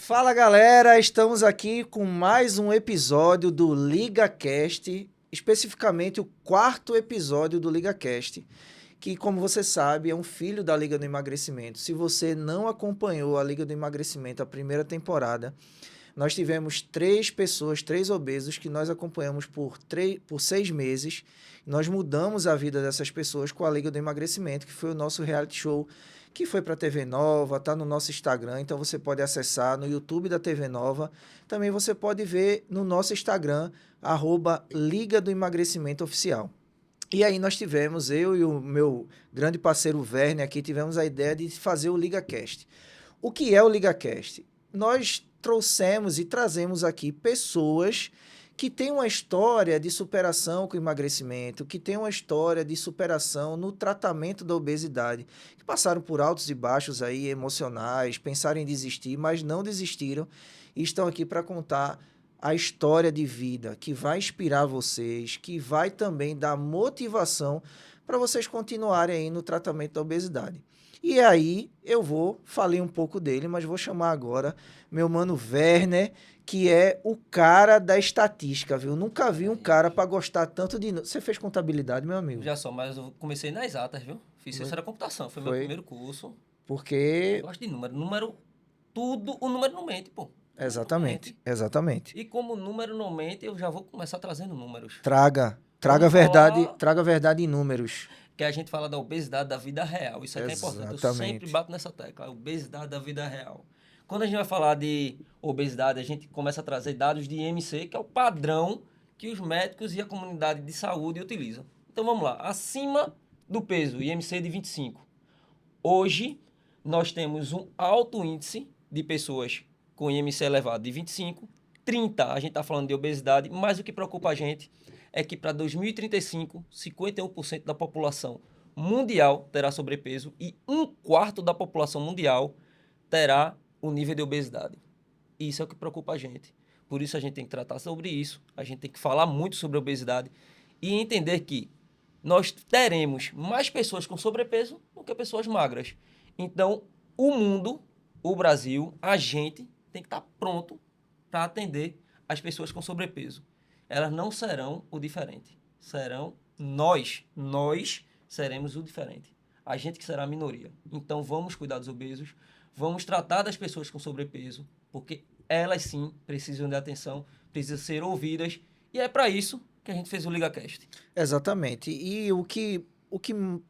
Fala galera, estamos aqui com mais um episódio do LigaCast, especificamente o quarto episódio do LigaCast, que, como você sabe, é um filho da Liga do Emagrecimento. Se você não acompanhou a Liga do Emagrecimento, a primeira temporada, nós tivemos 3 pessoas, 3 obesos, que nós acompanhamos por 6 meses. Nós mudamos a vida dessas pessoas com a Liga do Emagrecimento, que foi o nosso reality show, que foi para a TV Nova, tá no nosso Instagram, então você pode acessar no YouTube da TV Nova. Também você pode ver no nosso Instagram, @Liga do Emagrecimento Oficial. E aí nós tivemos, eu e o meu grande parceiro Werner aqui, tivemos a ideia de fazer o LigaCast. O que é o LigaCast? Nós trouxemos e trazemos aqui pessoas que têm uma história de superação com emagrecimento, que têm uma história de superação no tratamento da obesidade, que passaram por altos e baixos aí emocionais, pensaram em desistir, mas não desistiram e estão aqui para contar a história de vida que vai inspirar vocês, que vai também dar motivação para vocês continuarem aí no tratamento da obesidade. E aí falei um pouco dele, mas vou chamar agora meu mano Werner, que é o cara da estatística, viu? Nunca vi um cara para gostar tanto de... Você fez contabilidade, meu amigo? Já só, mas eu comecei nas exatas, viu? Fiz ciência da computação, foi meu Foi primeiro curso. porque... Eu gosto de número. Número, tudo, o número não mente, pô. O número não Exatamente, mente. exatamente. E como o número não mente, eu já vou começar trazendo números. Traga Vamos verdade, falar traga verdade em números. que a gente fala da obesidade da vida real. Isso aqui é importante. Eu sempre Exatamente. bato nessa tecla, a obesidade da vida real. Quando a gente vai falar de obesidade, a gente começa a trazer dados de IMC, que é o padrão que os médicos e a comunidade de saúde utilizam. Então vamos lá. Acima do peso, IMC de 25. Hoje, nós temos um alto índice de pessoas com IMC elevado de 25, 30, a gente está falando de obesidade, mas o que preocupa a gente é que para 2035, 51% da população mundial terá sobrepeso e 1/4 da população mundial terá o nível de obesidade. Isso é o que preocupa a gente. Por isso a gente tem que tratar sobre isso, a gente tem que falar muito sobre a obesidade e entender que nós teremos mais pessoas com sobrepeso do que pessoas magras. Então, o mundo, o Brasil, a gente tem que estar pronto para atender as pessoas com sobrepeso. Elas não serão o diferente. Serão nós. Nós seremos o diferente. A gente que será a minoria. Então, vamos cuidar dos obesos, vamos tratar das pessoas com sobrepeso, porque elas sim precisam de atenção, precisam ser ouvidas, e é para isso que a gente fez o LigaCast. Exatamente. E o que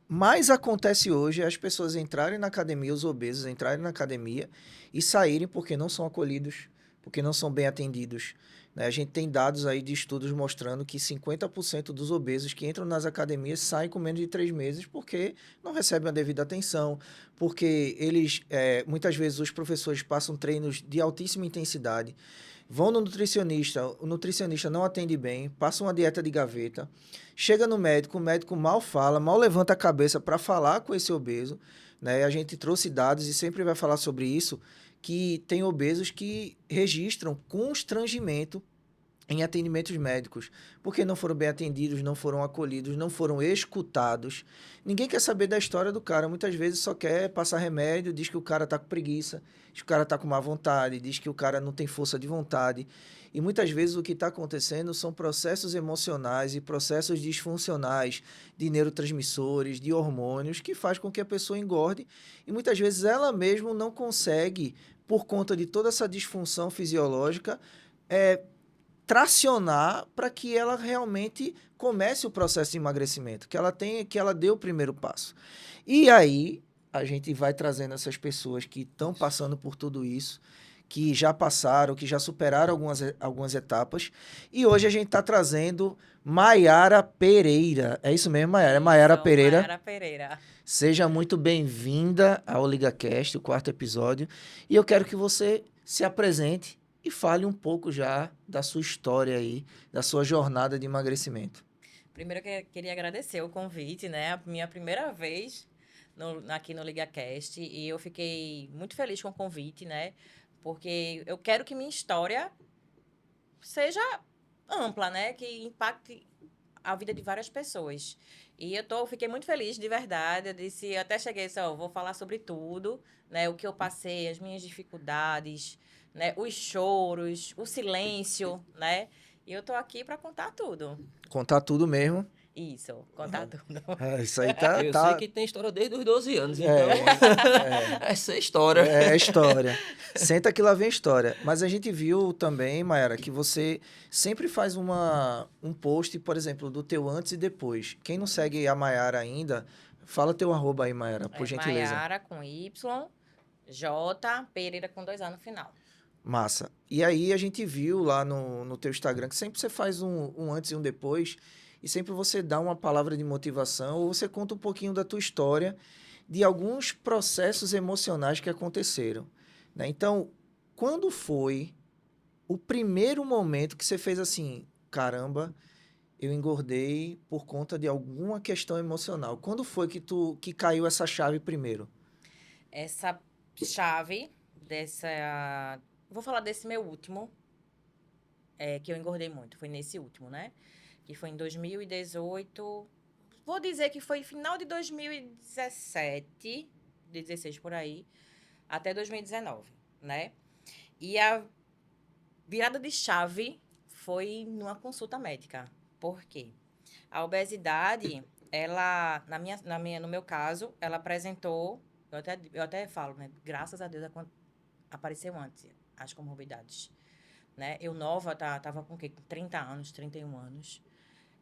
mais acontece hoje é as pessoas entrarem na academia, os obesos entrarem na academia e saírem porque não são acolhidos, porque não são bem atendidos. Né? A gente tem dados aí de estudos mostrando que 50% dos obesos que entram nas academias saem com menos de 3 meses porque não recebem a devida atenção, porque muitas vezes os professores passam treinos de altíssima intensidade, vão no nutricionista, o nutricionista não atende bem, passa uma dieta de gaveta, chega no médico, o médico mal fala, mal levanta a cabeça para falar com esse obeso, né? A gente trouxe dados e sempre vai falar sobre isso, que tem obesos que registram constrangimento em atendimentos médicos, porque não foram bem atendidos, não foram acolhidos, não foram escutados. Ninguém quer saber da história do cara, muitas vezes só quer passar remédio, diz que o cara tá com preguiça, diz que o cara tá com má vontade, diz que o cara não tem força de vontade. E muitas vezes o que está acontecendo são processos emocionais e processos disfuncionais de neurotransmissores, de hormônios, que faz com que a pessoa engorde e muitas vezes ela mesma não consegue, por conta de toda essa disfunção fisiológica, é, tracionar para que ela realmente comece o processo de emagrecimento, que ela dê o primeiro passo. E aí a gente vai trazendo essas pessoas que estão passando por tudo isso, que já passaram, que já superaram algumas etapas. E hoje a gente está trazendo Maiara Pereira. É isso mesmo, Maiara? É Maiara Isso, Pereira. Maiara Pereira. Seja muito bem-vinda ao LigaCast, o quarto episódio. E eu quero que você se apresente e fale um pouco já da sua história aí, da sua jornada de emagrecimento. Primeiro que eu queria agradecer o convite, né? A minha primeira vez aqui no LigaCast e eu fiquei muito feliz com o convite, né? Porque eu quero que minha história seja ampla, né? Que impacte a vida de várias pessoas. E fiquei muito feliz, de verdade. Eu até cheguei assim, ó, vou falar sobre tudo, né? O que eu passei, as minhas dificuldades, né? Os choros, o silêncio, né? E eu tô aqui para contar tudo. Contar tudo mesmo. Isso, contar tudo. Isso aí tá, Eu sei tá, que tem história desde os 12 anos, então é, essa é a história. é história. Senta que lá vem história. Mas a gente viu também, Mayara, que você sempre faz um post, por exemplo, do teu antes e depois. Quem não segue a Mayara ainda, fala teu arroba aí, Mayara, por É gentileza. Maiara com Y, J, Pereira com 2 A no final. Massa. E aí a gente viu lá no teu Instagram que sempre você faz um antes e um depois, e sempre você dá uma palavra de motivação, ou você conta um pouquinho da tua história, de alguns processos emocionais que aconteceram, né? Então, quando foi o primeiro momento que você fez assim, caramba, eu engordei por conta de alguma questão emocional? Quando foi que caiu essa chave primeiro? Essa chave dessa. Vou falar desse meu último, que eu engordei muito. Foi nesse último, né? Que foi em 2018. Vou dizer que foi final de 2017, de 16 por aí, até 2019, né? E a virada de chave foi numa consulta médica. Por quê? A obesidade, ela, no meu caso, ela apresentou, eu até falo, né? Graças a Deus apareceu antes as comorbidades, né? Eu nova, tava com o quê? Com 30 anos, 31 anos,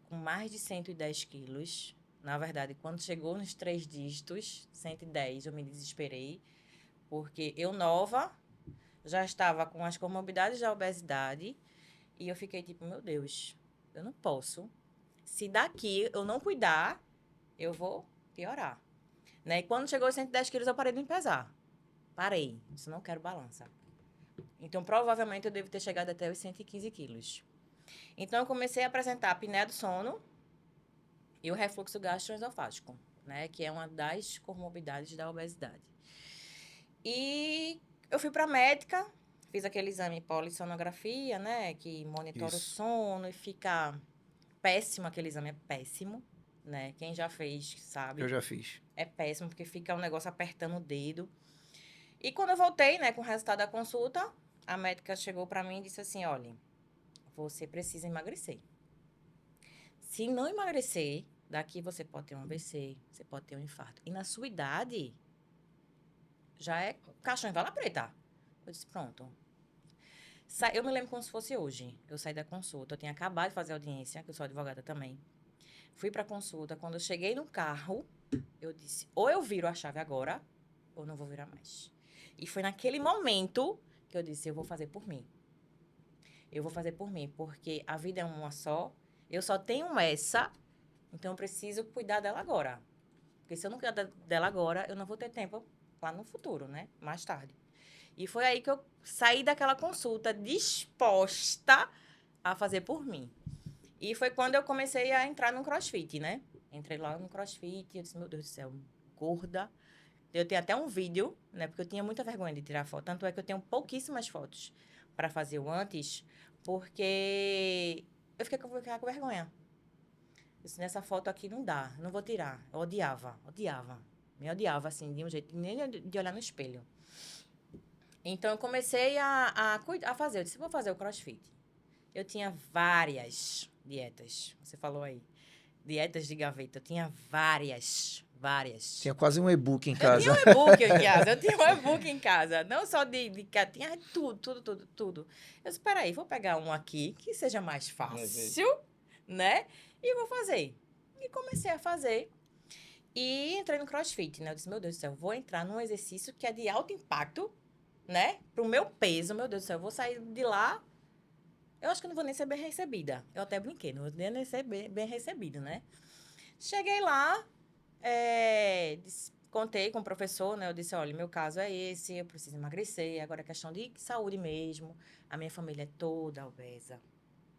com mais de 110 quilos. Na verdade, quando chegou nos 3 dígitos, 110, eu me desesperei, porque eu nova já estava com as comorbidades da obesidade e eu fiquei tipo, meu Deus, eu não posso. Se daqui eu não cuidar, eu vou piorar. Né? E quando chegou aos 110 quilos, eu parei de me pesar. Parei. Isso não quero balança. Então, provavelmente, eu devo ter chegado até os 115 quilos. Então, eu comecei a apresentar a apneia do sono e o refluxo gastroesofágico, né? Que é uma das comorbidades da obesidade. E eu fui para a médica, fiz aquele exame polissonografia, né? Que monitora o Isso. sono e fica péssimo, aquele exame é péssimo, né? Quem já fez sabe. Eu já fiz. É péssimo, porque fica um negócio apertando o dedo. E quando eu voltei, né, com o resultado da consulta, a médica chegou para mim e disse assim, olha, você precisa emagrecer. Se não emagrecer, daqui você pode ter um AVC, você pode ter um infarto. E na sua idade, já é caixão em vala preta. Eu disse, pronto. Eu me lembro como se fosse hoje. Eu saí da consulta, eu tinha acabado de fazer audiência, que eu sou advogada também. Fui para a consulta. Quando eu cheguei no carro, eu disse, ou eu viro a chave agora, ou não vou virar mais. E foi naquele momento que eu disse, eu vou fazer por mim. Eu vou fazer por mim, porque a vida é uma só. Eu só tenho essa, então eu preciso cuidar dela agora. Porque se eu não cuidar dela agora, eu não vou ter tempo lá no futuro, né? Mais tarde. E foi aí que eu saí daquela consulta disposta a fazer por mim. E foi quando eu comecei a entrar no CrossFit, né? Entrei lá no CrossFit e eu disse, meu Deus do céu, gorda. Eu tenho até um vídeo, né? Porque eu tinha muita vergonha de tirar foto. Tanto é que eu tenho pouquíssimas fotos para fazer o antes, porque eu fiquei com vergonha. Eu disse, nessa foto aqui não dá, não vou tirar. Eu odiava. Me odiava, assim, de um jeito, nem de olhar no espelho. Então, eu comecei a fazer. Eu disse, vou fazer o CrossFit. Eu tinha várias dietas. Você falou aí. Dietas de gaveta. Eu tinha várias. Tinha quase um e-book em Eu casa. tinha um e-book em casa. Eu tinha um e-book em casa. Não só tinha tudo. Eu disse, peraí, vou pegar um aqui que seja mais fácil, né? E vou fazer. E comecei a fazer. E entrei no CrossFit, né? Eu disse, meu Deus do céu, vou entrar num exercício que é de alto impacto, né? Pro meu peso, meu Deus do céu, eu vou sair de lá. Eu acho que eu não vou nem ser bem recebida. Eu até brinquei, não vou nem ser bem recebida, né? Cheguei lá, contei com o professor, né? Eu disse, olha, meu caso é esse, eu preciso emagrecer, agora é questão de saúde mesmo. A minha família é toda obesa.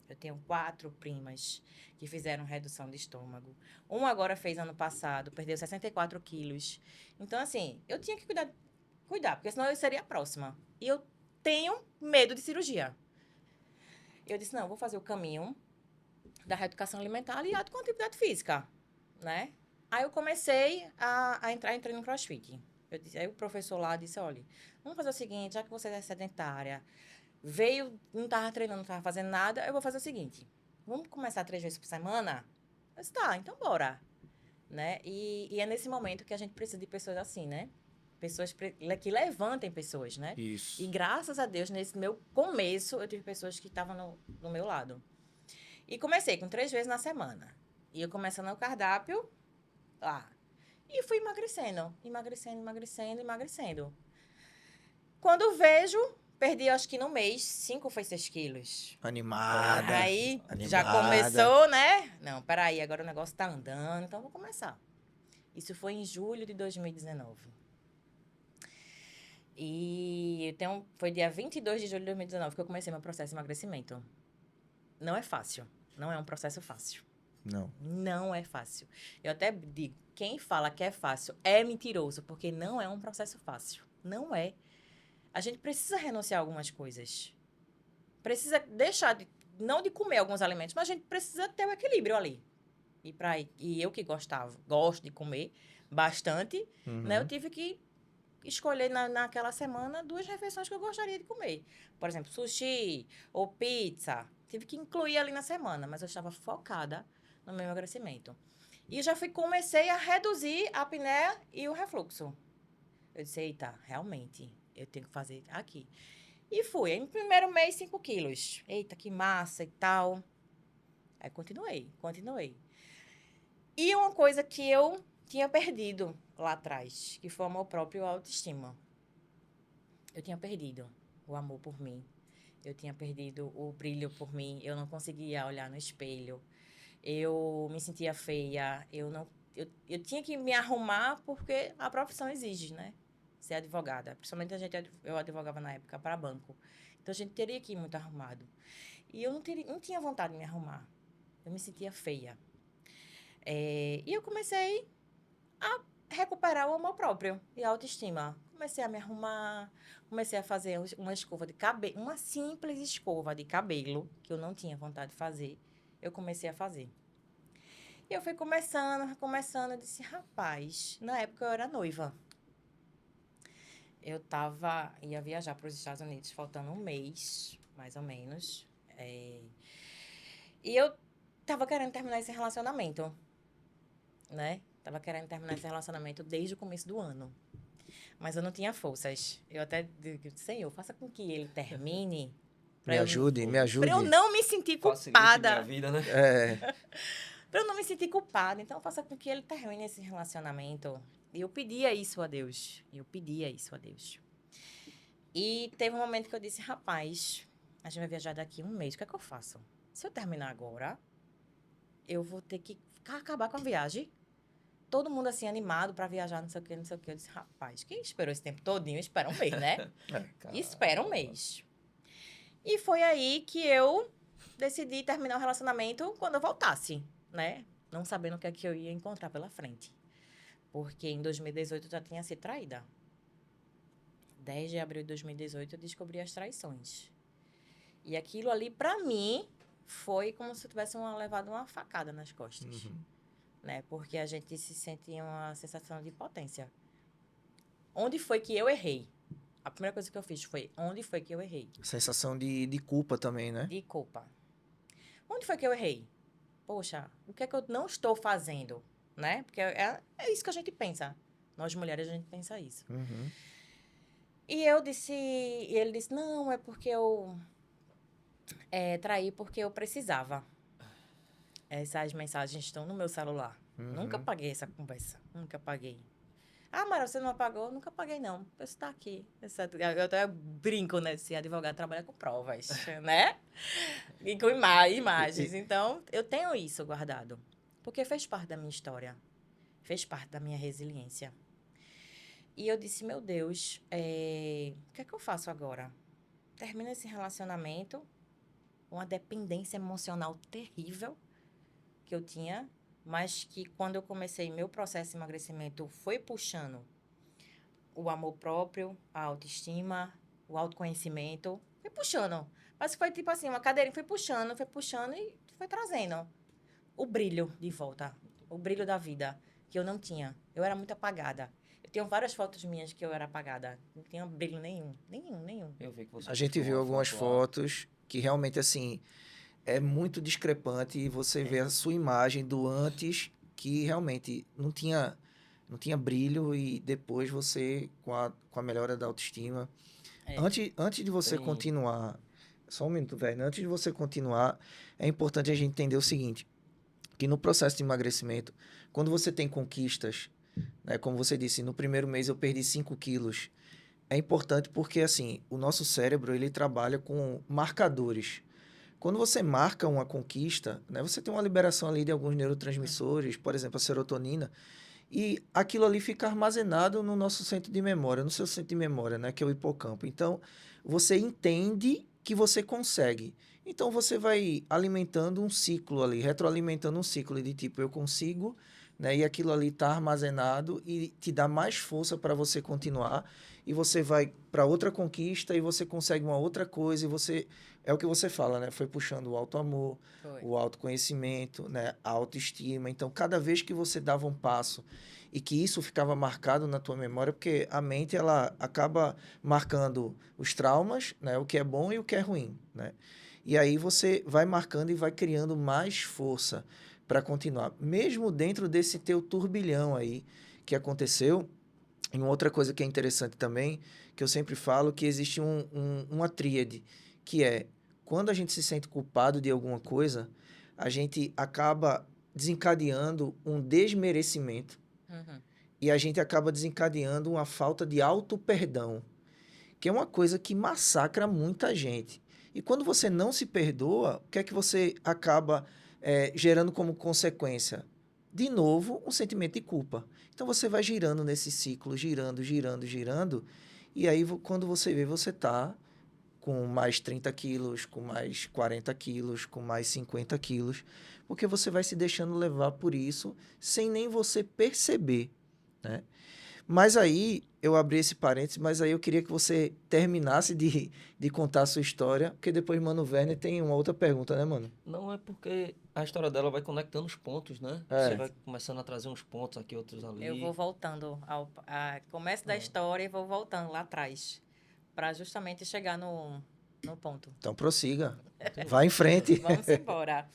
Eu tenho 4 primas que fizeram redução de estômago. Uma agora fez ano passado, perdeu 64 quilos. Então, assim, eu tinha que cuidar, porque senão eu seria a próxima. E eu tenho medo de cirurgia. Eu disse, não, eu vou fazer o caminho da reeducação alimentar aliado com a atividade física, né? Aí eu comecei entrei no CrossFit. Aí o professor lá disse, olha, vamos fazer o seguinte, já que você é sedentária, não estava treinando, não estava fazendo nada, eu vou fazer o seguinte, vamos começar 3 vezes por semana? Eu disse, tá, então bora. Né? E é nesse momento que a gente precisa de pessoas assim, né? Pessoas que levantem pessoas, né? Isso. E graças a Deus, nesse meu começo, eu tive pessoas que estavam no meu lado. E comecei com 3 vezes na semana. E eu começando o cardápio lá. E fui emagrecendo. Quando vejo, perdi acho que no mês 5 foi 6 quilos. Animada. Aí já Animada. começou, né? Não, peraí, agora o negócio tá andando, então vou começar. Isso foi em julho de 2019. E foi dia 22 de julho de 2019 que eu comecei meu processo de emagrecimento. Não é fácil. Não é um processo fácil. Não. Não é fácil. Eu até digo, quem fala que é fácil é mentiroso, porque não é um processo fácil. Não é. A gente precisa renunciar a algumas coisas. Precisa deixar não de comer alguns alimentos, mas a gente precisa ter o equilíbrio ali. E eu que gosto de comer bastante, né? Eu tive que escolher naquela semana 2 refeições que eu gostaria de comer. Por exemplo, sushi ou pizza. Tive que incluir ali na semana, mas eu estava focada no meu emagrecimento. E comecei a reduzir a apneia e o refluxo. Eu disse, eita, realmente, eu tenho que fazer aqui. E fui. Aí, no primeiro mês, 5 quilos. Eita, que massa e tal. Aí continuei. E uma coisa que eu tinha perdido lá atrás, que foi o amor próprio e a autoestima. Eu tinha perdido o amor por mim. Eu tinha perdido o brilho por mim. Eu não conseguia olhar no espelho. Eu me sentia feia. Eu tinha que me arrumar porque a profissão exige, né? Ser advogada. Principalmente eu advogava na época para banco. Então a gente teria que ir muito arrumado. E eu não tinha vontade de me arrumar. Eu me sentia feia. E eu comecei a recuperar o amor próprio e a autoestima. Comecei a me arrumar, comecei a fazer uma escova de cabelo, uma simples escova de cabelo, que eu não tinha vontade de fazer. Eu comecei a fazer. E eu fui começando, eu disse, rapaz, na época eu era noiva. Ia viajar para os Estados Unidos, faltando um mês, mais ou menos. E eu tava querendo terminar esse relacionamento, né? Tava querendo terminar esse relacionamento desde o começo do ano. Mas eu não tinha forças. Eu até digo, Senhor, faça com que ele termine. Me ajude. Pra eu não me sentir Facilite minha culpada. vida, né? Pra eu não me sentir culpada. Então, faça com que ele termine esse relacionamento. E eu pedia isso a Deus. E teve um momento que eu disse, rapaz, a gente vai viajar daqui 1 mês. O que é que eu faço? Se eu terminar agora, eu vou ter que acabar com a viagem. Todo mundo assim, animado pra viajar, não sei o quê. Eu disse, rapaz, quem esperou esse tempo todinho? Espera 1 mês, né? Espera 1 mês. E foi aí que eu decidi terminar o relacionamento quando eu voltasse, né? Não sabendo o que é que eu ia encontrar pela frente. Porque em 2018 eu já tinha sido traída. 10 de abril de 2018 eu descobri as traições. E aquilo ali, pra mim, foi como se eu tivesse levado uma facada nas costas. Né? Porque a gente se sente uma sensação de impotência. Onde foi que eu errei? A primeira coisa que eu fiz foi, onde foi que eu errei? Sensação de culpa também, né? De culpa. Onde foi que eu errei? Poxa, o que é que eu não estou fazendo? Né? Porque é isso que a gente pensa. Nós mulheres, a gente pensa isso. E ele disse, não, é porque eu traí porque eu precisava. Essas mensagens estão no meu celular. Nunca paguei essa conversa. Nunca paguei. Ah, Mara, você não apagou? Nunca paguei, não. Isso está aqui. Eu até brinco, né? Se advogado trabalha com provas, né? E com imagens. Então, eu tenho isso guardado. Porque fez parte da minha história. Fez parte da minha resiliência. E eu disse, meu Deus, o que é que eu faço agora? Termino esse relacionamento, uma dependência emocional terrível que eu tinha, mas que quando eu comecei meu processo de emagrecimento foi puxando o amor próprio, a autoestima, o autoconhecimento, foi puxando. Mas foi tipo assim, uma cadeirinha foi puxando e foi trazendo o brilho de volta, o brilho da vida que eu não tinha. Eu era muito apagada. Eu tenho várias fotos minhas que eu era apagada. Não tinha brilho nenhum. Nenhum. Eu vi que você A gente postou viu uma algumas foto lá. fotos que realmente, assim, é muito discrepante e você vê a sua imagem do antes que realmente não tinha brilho e depois você, com a melhora da autoestima. É. Antes de você Tem- continuar, só um minuto, velho. Antes de você continuar, é importante a gente entender o seguinte, que no processo de emagrecimento, quando você tem conquistas, né, como você disse, no primeiro mês eu perdi 5 quilos, é importante porque, assim, o nosso cérebro, ele trabalha com marcadores. Quando você marca uma conquista, né, você tem uma liberação ali de alguns neurotransmissores, por exemplo, a serotonina, e aquilo ali fica armazenado no nosso centro de memória, no seu centro de memória, né, que é o hipocampo. Então, você entende que você consegue. Então, você vai alimentando um ciclo ali, retroalimentando um ciclo de tipo, eu consigo, né, e aquilo ali está armazenado e te dá mais força para você continuar. E você vai para outra conquista e você consegue uma outra coisa e você... É o que você fala, né? Foi puxando o auto-amor, Foi. o autoconhecimento, né? A autoestima. Então, cada vez que você dava um passo e que isso ficava marcado na tua memória, porque a mente ela acaba marcando os traumas, né? O que é bom e o que é ruim, né? E aí você vai marcando e vai criando mais força para continuar. Mesmo dentro desse teu turbilhão aí que aconteceu, e uma outra coisa que é interessante também, que eu sempre falo, que existe uma tríade, que é quando a gente se sente culpado de alguma coisa, a gente acaba desencadeando um desmerecimento Uhum. e a gente acaba desencadeando uma falta de auto-perdão, que é uma coisa que massacra muita gente. E quando você não se perdoa, o que é que você acaba gerando como consequência? De novo, um sentimento de culpa. Então você vai girando nesse ciclo, girando, e aí quando você vê, você está com mais 30 quilos, com mais 40 quilos, com mais 50 quilos, porque você vai se deixando levar por isso sem nem você perceber, né? Mas aí, eu abri esse parênteses, mas aí eu queria que você terminasse de contar a sua história, porque depois Mano Werner tem uma outra pergunta, né, mano? Não é porque a história dela vai conectando os pontos, né? É. Você vai começando a trazer uns pontos aqui, outros ali. Eu vou voltando ao começo da história e vou voltando lá atrás. Para justamente chegar no ponto. Então prossiga. Continua. Vá em frente. Vamos embora.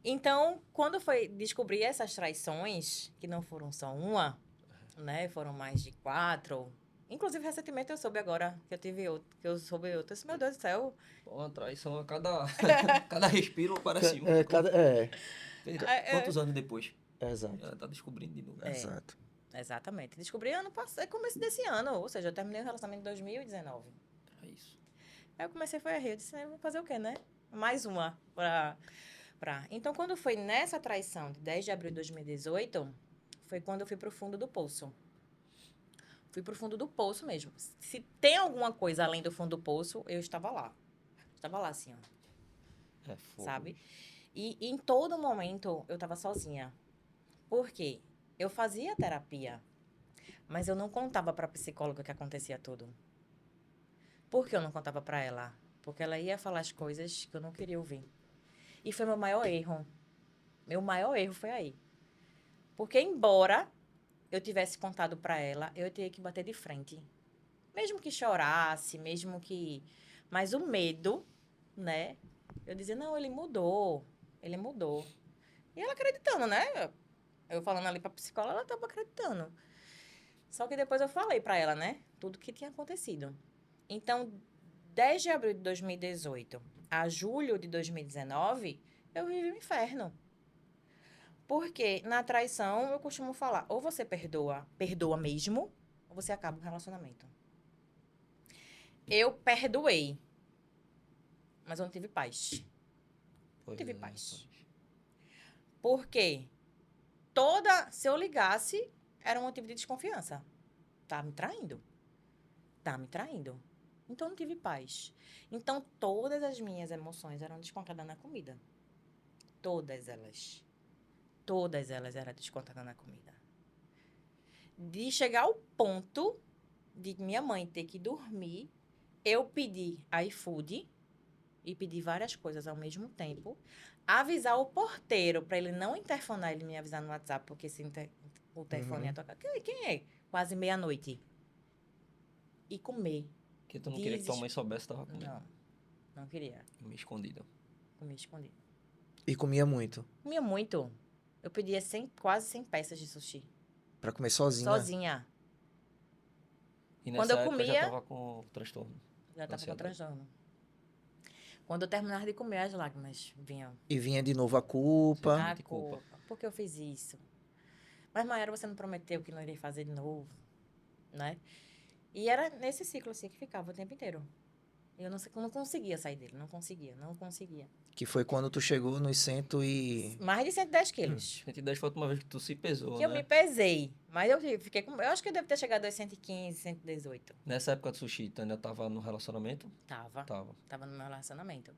Então, quando foi descobrir essas traições, que não foram só uma, né? Foram mais de 4. Inclusive, recentemente eu soube agora que eu tive outro, que eu soube outro. Eu disse, meu Deus do céu. Pô, uma traição a cada respiro parece um. Quantos anos depois? Exato. Ela tá descobrindo de novo. É. Exato. Exatamente. Descobri ano passado, começo desse ano. Ou seja, eu terminei o relacionamento em 2019. É isso. Aí eu comecei, foi a rir. Eu disse, vou fazer o quê, né? Mais uma pra... Então, quando foi nessa traição, de 10 de abril de 2018, foi quando eu fui pro fundo do poço. Fui pro fundo do poço mesmo. Se tem alguma coisa além do fundo do poço, eu estava lá. Estava lá, assim, ó. É fogo. Sabe? E em todo momento, eu estava sozinha. Por quê? Eu fazia terapia, mas eu não contava pra psicóloga que acontecia tudo. Por que eu não contava pra ela? Porque ela ia falar as coisas que eu não queria ouvir. E foi meu maior erro. Meu maior erro foi aí. Porque embora eu tivesse contado pra ela, eu teria que bater de frente. Mesmo que chorasse, mesmo que... Mas o medo, né? Eu dizia, não, ele mudou. Ele mudou. E ela acreditando, né? Eu falando ali pra psicóloga, ela tava acreditando. Só que depois eu falei pra ela, né? Tudo que tinha acontecido. Então, 10 de abril de 2018 a julho de 2019, eu vivi o inferno. Porque na traição, eu costumo falar, ou você perdoa mesmo, ou você acaba o relacionamento. Eu perdoei, mas eu não tive paz. Pois tive é, paz. rapaz. Porque se eu ligasse, era um motivo de desconfiança. Tá me traindo. Tá me traindo. Então, eu não tive paz. Então, todas as minhas emoções eram descontadas na comida. Todas elas. Todas elas eram descontadas na comida. De chegar ao ponto de minha mãe ter que dormir, eu pedi iFood e pedi várias coisas ao mesmo tempo. Avisar o porteiro para ele não interfonar, ele me avisar no WhatsApp, porque se o telefone ia tocar. Quem é? quase meia-noite. E comer. Porque tu não queria que tua mãe soubesse que tava comendo. Não, não queria. Meio escondida. Comer escondido. E comia muito. Comia muito. Eu pedia quase 100 peças de sushi. Pra comer sozinha. Sozinha. E Quando nessa eu época já comia- tava com transtorno. Já tava com Ansiedade. transtorno. Quando eu terminava de comer, as lágrimas vinham. E vinha de novo a culpa. Sim. A de culpa. culpa. Por que eu fiz isso? Mas, Mayara, você não prometeu que não iria fazer de novo, né? E era nesse ciclo, assim, que ficava o tempo inteiro. Eu não conseguia sair dele. Não conseguia. Que foi quando tu chegou nos 100 e... Mais de 110 quilos. 110 foi a última vez que tu se pesou, Que eu né? me pesei. Mas eu fiquei com... Eu acho que eu devo ter chegado aos 115, 118. Nessa época do sushi, tu ainda tava no relacionamento? Tava. Tava. Tava no meu relacionamento.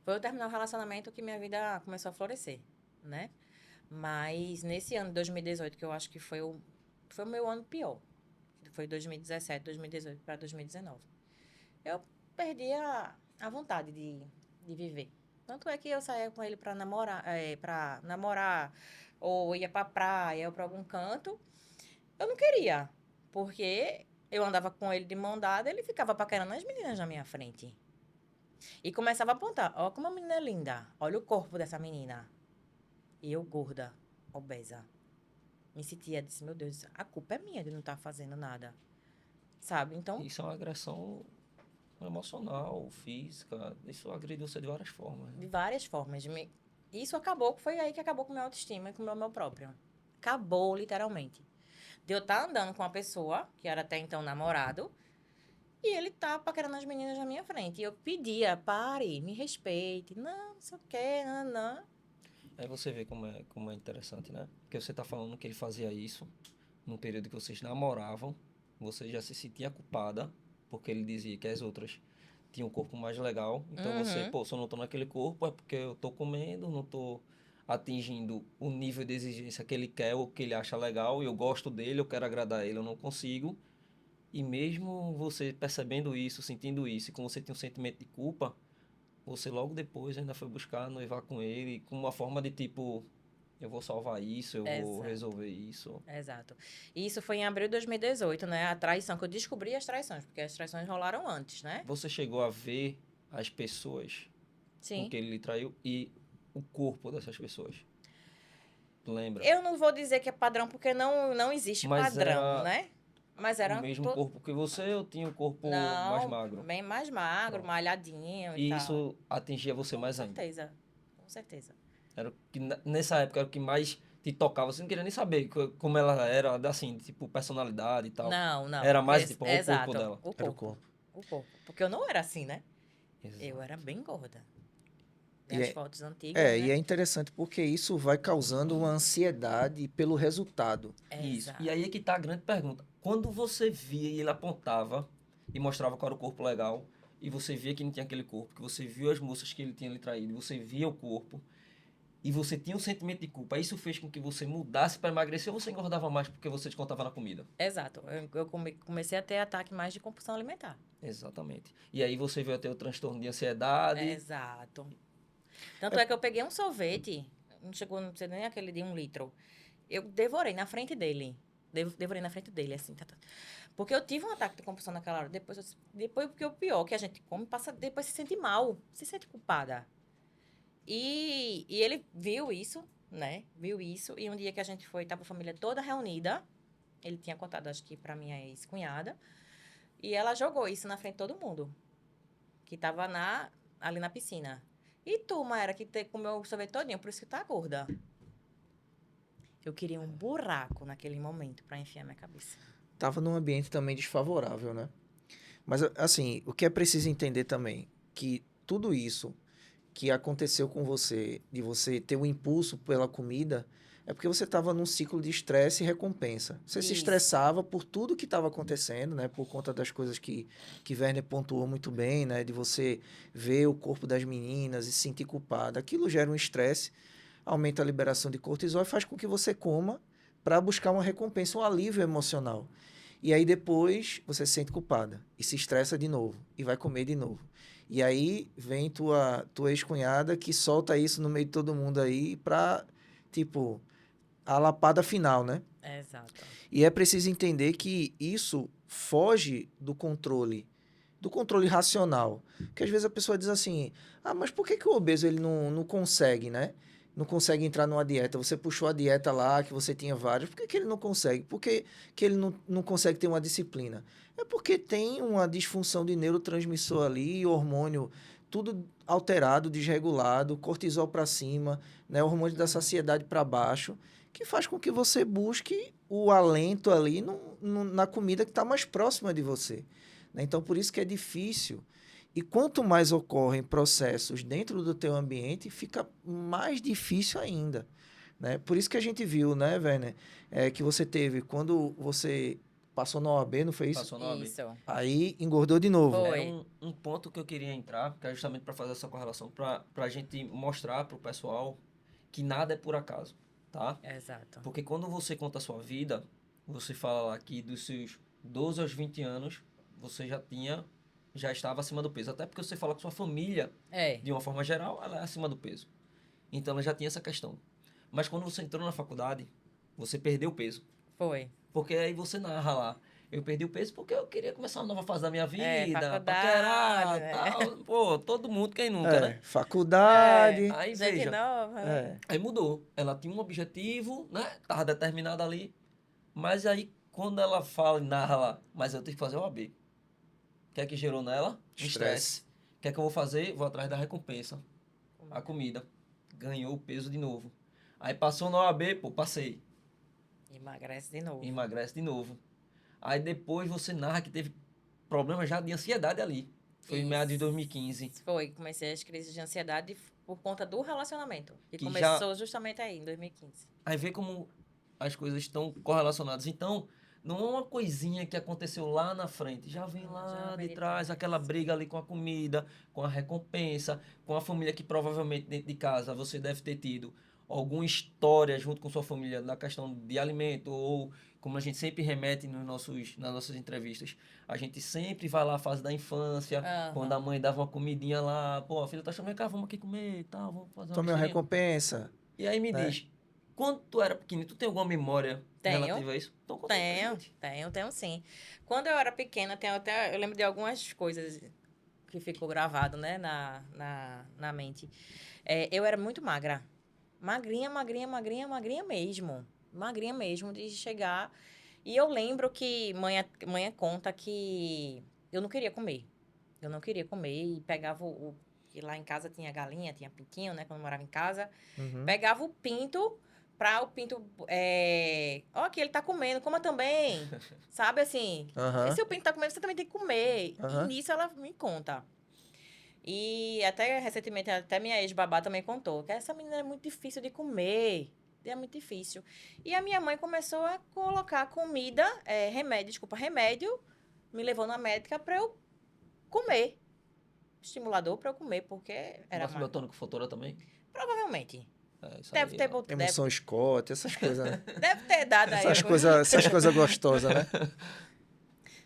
Foi eu terminar o relacionamento que minha vida começou a florescer, né? Mas nesse ano de 2018, que eu acho que foi o meu ano pior. Foi 2017, 2018 para 2019. Eu perdi a vontade de viver. Tanto é que eu saía com ele para namorar, ou ia pra praia, ou pra algum canto. Eu não queria, porque eu andava com ele de mão dada, ele ficava paquerando as meninas na minha frente. E começava a apontar, ó como a menina é linda, olha o corpo dessa menina. E eu gorda, obesa. Me sentia, disse, meu Deus, a culpa é minha de não estar fazendo nada. Sabe? Então, Isso é uma agressão emocional, física. Isso agride você de várias formas. de Né? várias formas. Isso acabou, foi aí que acabou com a minha autoestima e com o meu amor próprio. Acabou, literalmente. De eu estar andando com uma pessoa, que era até então namorado, e ele tá paquerando as meninas na minha frente. E eu pedia, pare, me respeite. Não sei o quê, não. Aí você vê como é interessante, né? Porque você tá falando que ele fazia isso num período que vocês namoravam, você já se sentia culpada, porque ele dizia que as outras tinham um corpo mais legal. Então você, Uhum. pô, se eu não tô naquele corpo é porque eu tô comendo, não tô atingindo o nível de exigência que ele quer ou que ele acha legal, e eu gosto dele, eu quero agradar ele, eu não consigo. E mesmo você percebendo isso, sentindo isso, e como você tinha um sentimento de culpa, você logo depois ainda foi buscar noivar com ele, com uma forma de tipo, eu vou salvar isso, eu vou Exato. resolver isso. Exato. E isso foi em abril de 2018, né? A traição, que eu descobri as traições, porque as traições rolaram antes, né? Você chegou a ver as pessoas com Sim. que ele lhe traiu e o corpo dessas pessoas? Tu lembra? Eu não vou dizer que é padrão, porque não existe Mas padrão, era né? Mas o era mesmo corpo que você ou tinha um corpo mais Não, magro? bem mais magro, Pronto. malhadinho e E tal. isso atingia você mais ainda? Com certeza. Era o que, nessa época era o que mais te tocava. Você não queria nem saber como ela era, assim, tipo, personalidade e tal. Não. Era mais, tipo, o Exato, corpo dela. o Era o corpo. corpo. O corpo. Porque eu não era assim, né? Exato. Eu era bem gorda. Tem E as é- fotos antigas, É, né? e é interessante porque isso vai causando uma ansiedade pelo resultado. Isso. Exato. E aí é que tá a grande pergunta. Quando você via e ele apontava e mostrava qual era o corpo legal, e você via que não tinha aquele corpo, que você viu as moças que ele tinha lhe traído, você via o corpo, e você tinha um sentimento de culpa, isso fez com que você mudasse para emagrecer ou você engordava mais porque você descontava na comida? Exato. Eu comecei a ter ataque mais de compulsão alimentar. Exatamente. E aí você veio a ter o transtorno de ansiedade. Exato. Tanto é que eu peguei um sorvete, não chegou, não sei nem aquele de 1 litro. Eu devorei na frente dele. Devorei na frente dele, assim. Porque eu tive um ataque de compulsão naquela hora. Depois, porque o pior que a gente come, depois se sente mal, se sente culpada. E ele viu isso, né? Viu isso. E um dia que a gente foi, tava a família toda reunida. Ele tinha contado, acho que pra minha ex-cunhada. E ela jogou isso na frente de todo mundo. Que tava ali na piscina. E tu, Maera, que comeu o sorvete todinho, por isso que tá gorda. Eu queria um buraco naquele momento pra enfiar minha cabeça. Tava num ambiente também desfavorável, né? Mas, assim, o que é preciso entender também, que tudo isso que aconteceu com você, de você ter um impulso pela comida, é porque você estava num ciclo de estresse e recompensa. Você se Isso. estressava por tudo que estava acontecendo, né? Por conta das coisas que Werner pontuou muito bem, né? De você ver o corpo das meninas e se sentir culpada. Aquilo gera um estresse, aumenta a liberação de cortisol e faz com que você coma para buscar uma recompensa, um alívio emocional. E aí depois você se sente culpada e se estressa de novo e vai comer de novo. E aí vem tua ex-cunhada que solta isso no meio de todo mundo aí pra, tipo, a lapada final, né? Exato. E é preciso entender que isso foge do controle racional. Porque às vezes a pessoa diz assim, mas por que, que o obeso ele não consegue, né? Não consegue entrar numa dieta. Você puxou a dieta lá, que você tinha várias. Por que, que ele não consegue? Por que, que ele não consegue ter uma disciplina? É porque tem uma disfunção de neurotransmissor ali, hormônio, tudo alterado, desregulado, cortisol para cima, né? Hormônio da saciedade para baixo, que faz com que você busque o alento ali na comida que está mais próxima de você. Né? Então, por isso que é difícil. E quanto mais ocorrem processos dentro do teu ambiente, fica mais difícil ainda. Né? Por isso que a gente viu, né, Werner, que você teve, quando você passou na OAB, não foi isso? Passou na OAB. Isso. Aí engordou de novo. Foi. É um ponto que eu queria entrar, que é justamente para fazer essa correlação, para a gente mostrar para o pessoal que nada é por acaso, tá? Exato. Porque quando você conta a sua vida, você fala lá que dos seus 12 aos 20 anos, você já estava acima do peso. Até porque você fala que sua família, de uma forma geral, ela é acima do peso. Então, ela já tinha essa questão. Mas quando você entrou na faculdade, você perdeu o peso. Foi. Porque aí você narra lá. Eu perdi o peso porque eu queria começar uma nova fase da minha vida, faculdade, paquerar, né? tal. Pô, todo mundo, quem nunca, né? Faculdade. Aí, Gente veja, nova, né? aí mudou. Ela tinha um objetivo, né? Tava determinada ali. Mas aí, quando ela fala e narra lá, mas eu tenho que fazer o AB. O que é que gerou nela? Estresse. O que é que eu vou fazer? Vou atrás da recompensa. A comida. Ganhou o peso de novo. Aí passou na OAB, pô, passei. Emagrece de novo. Emagrece de novo. Aí depois você narra que teve problema já de ansiedade ali. Foi em meados de 2015. Foi, comecei as crises de ansiedade por conta do relacionamento. Que Que começou justamente aí, em 2015. Aí vê como as coisas estão correlacionadas. Então, não é uma coisinha que aconteceu lá na frente. Já vem lá Já vem de de trás, trás. aquela briga ali com a comida, com a recompensa, com a família que provavelmente dentro de casa você deve ter tido alguma história junto com sua família na questão de alimento ou como a gente sempre remete nas nossas entrevistas, a gente sempre vai lá à fase da infância, quando a mãe dava uma comidinha lá, pô, a filha tá chamando, cá, vamos aqui comer e tal, vamos fazer uma Tome uma besteirinha. recompensa. E aí me né? diz, quando tu era pequenininho, tu tem alguma memória relativa a isso? Então, conta aí pra gente. Tenho sim. Quando eu era pequena, eu lembro de algumas coisas que ficou gravado, né, na mente. Eu era muito magra. Magrinha, magrinha, magrinha, magrinha mesmo. Magrinha mesmo, de chegar. E eu lembro que mãe conta que eu não queria comer. Eu não queria comer e pegava que lá em casa tinha galinha, tinha pintinho, né, quando eu morava em casa. Uhum. Pegava o pinto pra o pinto... Ó, que ele tá comendo, coma também. Sabe, assim? Aham. Se o pinto tá comendo, você também tem que comer. Aham. E nisso ela me conta. E até recentemente, até minha ex-babá também contou que essa menina é muito difícil de comer. É muito difícil. E a minha mãe começou a colocar comida, remédio, me levou na médica pra eu comer. Estimulador pra eu comer, porque era Ácido botânico fotora também? Provavelmente. Isso Deve aí, ter, ó. Emoção Scott, essas coisas, né? deve ter dado aí. Essas coisas gostosas, né?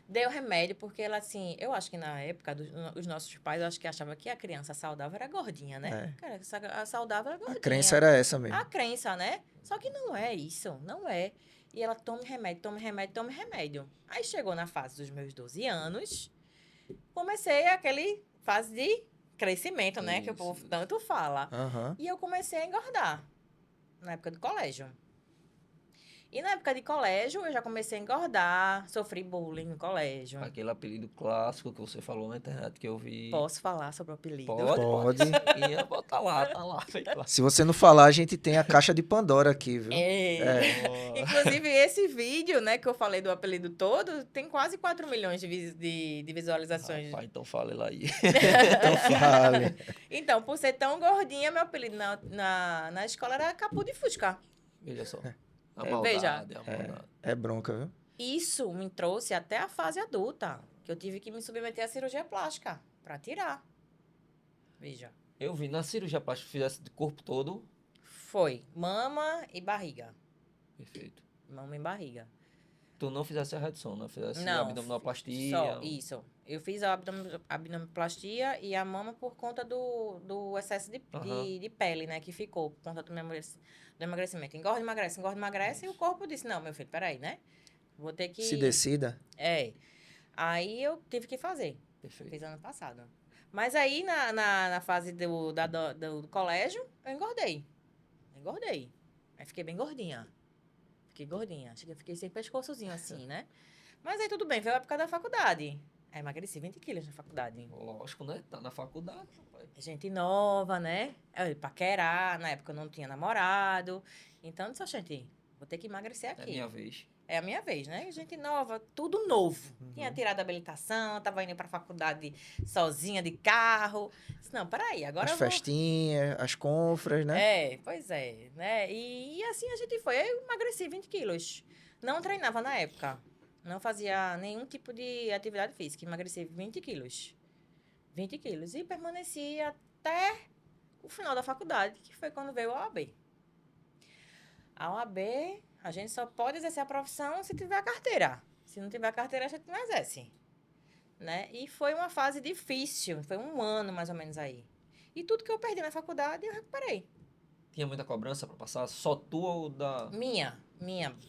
Deu remédio, porque ela, assim, eu acho que na época, os nossos pais, eu acho que achavam que a criança saudável era gordinha, né? Cara, a saudável era gordinha. A crença era essa mesmo. A crença, né? Só que não é isso, não é. E ela tome remédio, tome remédio, tome remédio. Aí chegou na fase dos meus 12 anos, comecei aquele fase de crescimento, né? Que o povo tanto fala. Aham. E eu comecei a engordar, na época do colégio. E na época de colégio, eu já comecei a engordar, sofri bullying no colégio. Aquele apelido clássico que você falou na internet que eu vi. Posso falar sobre o apelido? Pode. Ia botar lá, tá lá. Se você não falar, a gente tem a caixa de Pandora aqui, viu? Inclusive, esse vídeo, né, que eu falei do apelido todo, tem quase 4 milhões de visualizações. Rapaz, então fala ele aí. Então fale. Então, por ser tão gordinha, meu apelido na escola era Capu de Fusca. Veja só. A Veja. maldade, a maldade. É bronca, viu? Isso me trouxe até a fase adulta, que eu tive que me submeter à cirurgia plástica para tirar. Veja. Eu vi na cirurgia plástica que fizesse de corpo todo. Foi mama e barriga. Perfeito. Mama e barriga. Tu não fizesse a redução, né? Fizesse a Não, abdominoplastia. só isso. Eu fiz a abdominoplastia e a mama por conta do excesso Aham. de pele, né? Que ficou por conta do emagrecimento. Engorda, emagrece. E o corpo disse, não, meu filho, peraí, né? Vou ter Se que... decida. É. Aí eu tive que fazer. Perfeito. Fiz ano passado. Mas aí, na fase do colégio, eu engordei. Engordei. Aí fiquei bem gordinha. Fiquei gordinha. Acho que eu fiquei sem pescoçozinho assim, né? Mas aí tudo bem, veio a época da faculdade. Aí emagreci 20 quilos na faculdade. Lógico, né? Tá na faculdade, rapaz. Gente nova, né? Eu ia paquerar, na época eu não tinha namorado. Então, eu disse, gente, vou ter que emagrecer É aqui. minha vez. É a minha vez, né? Gente nova, tudo novo. Tinha tirado a habilitação, tava indo pra faculdade sozinha de carro. Disse, não, peraí, agora As eu vou... festinhas, as confras, né? É, pois é, né? E assim a gente foi. Eu emagreci 20 quilos. Não treinava na época. Não fazia nenhum tipo de atividade física. Emagreci 20 quilos. 20 quilos. E permaneci até o final da faculdade, que foi quando veio a OAB. A OAB, a gente só pode exercer a profissão se tiver a carteira. Se não tiver a carteira, a gente não exerce. Né? E foi uma fase difícil. Foi um ano, mais ou menos, aí. E tudo que eu perdi na faculdade, eu recuperei. Tinha muita cobrança pra passar? Só tua ou da... Minha,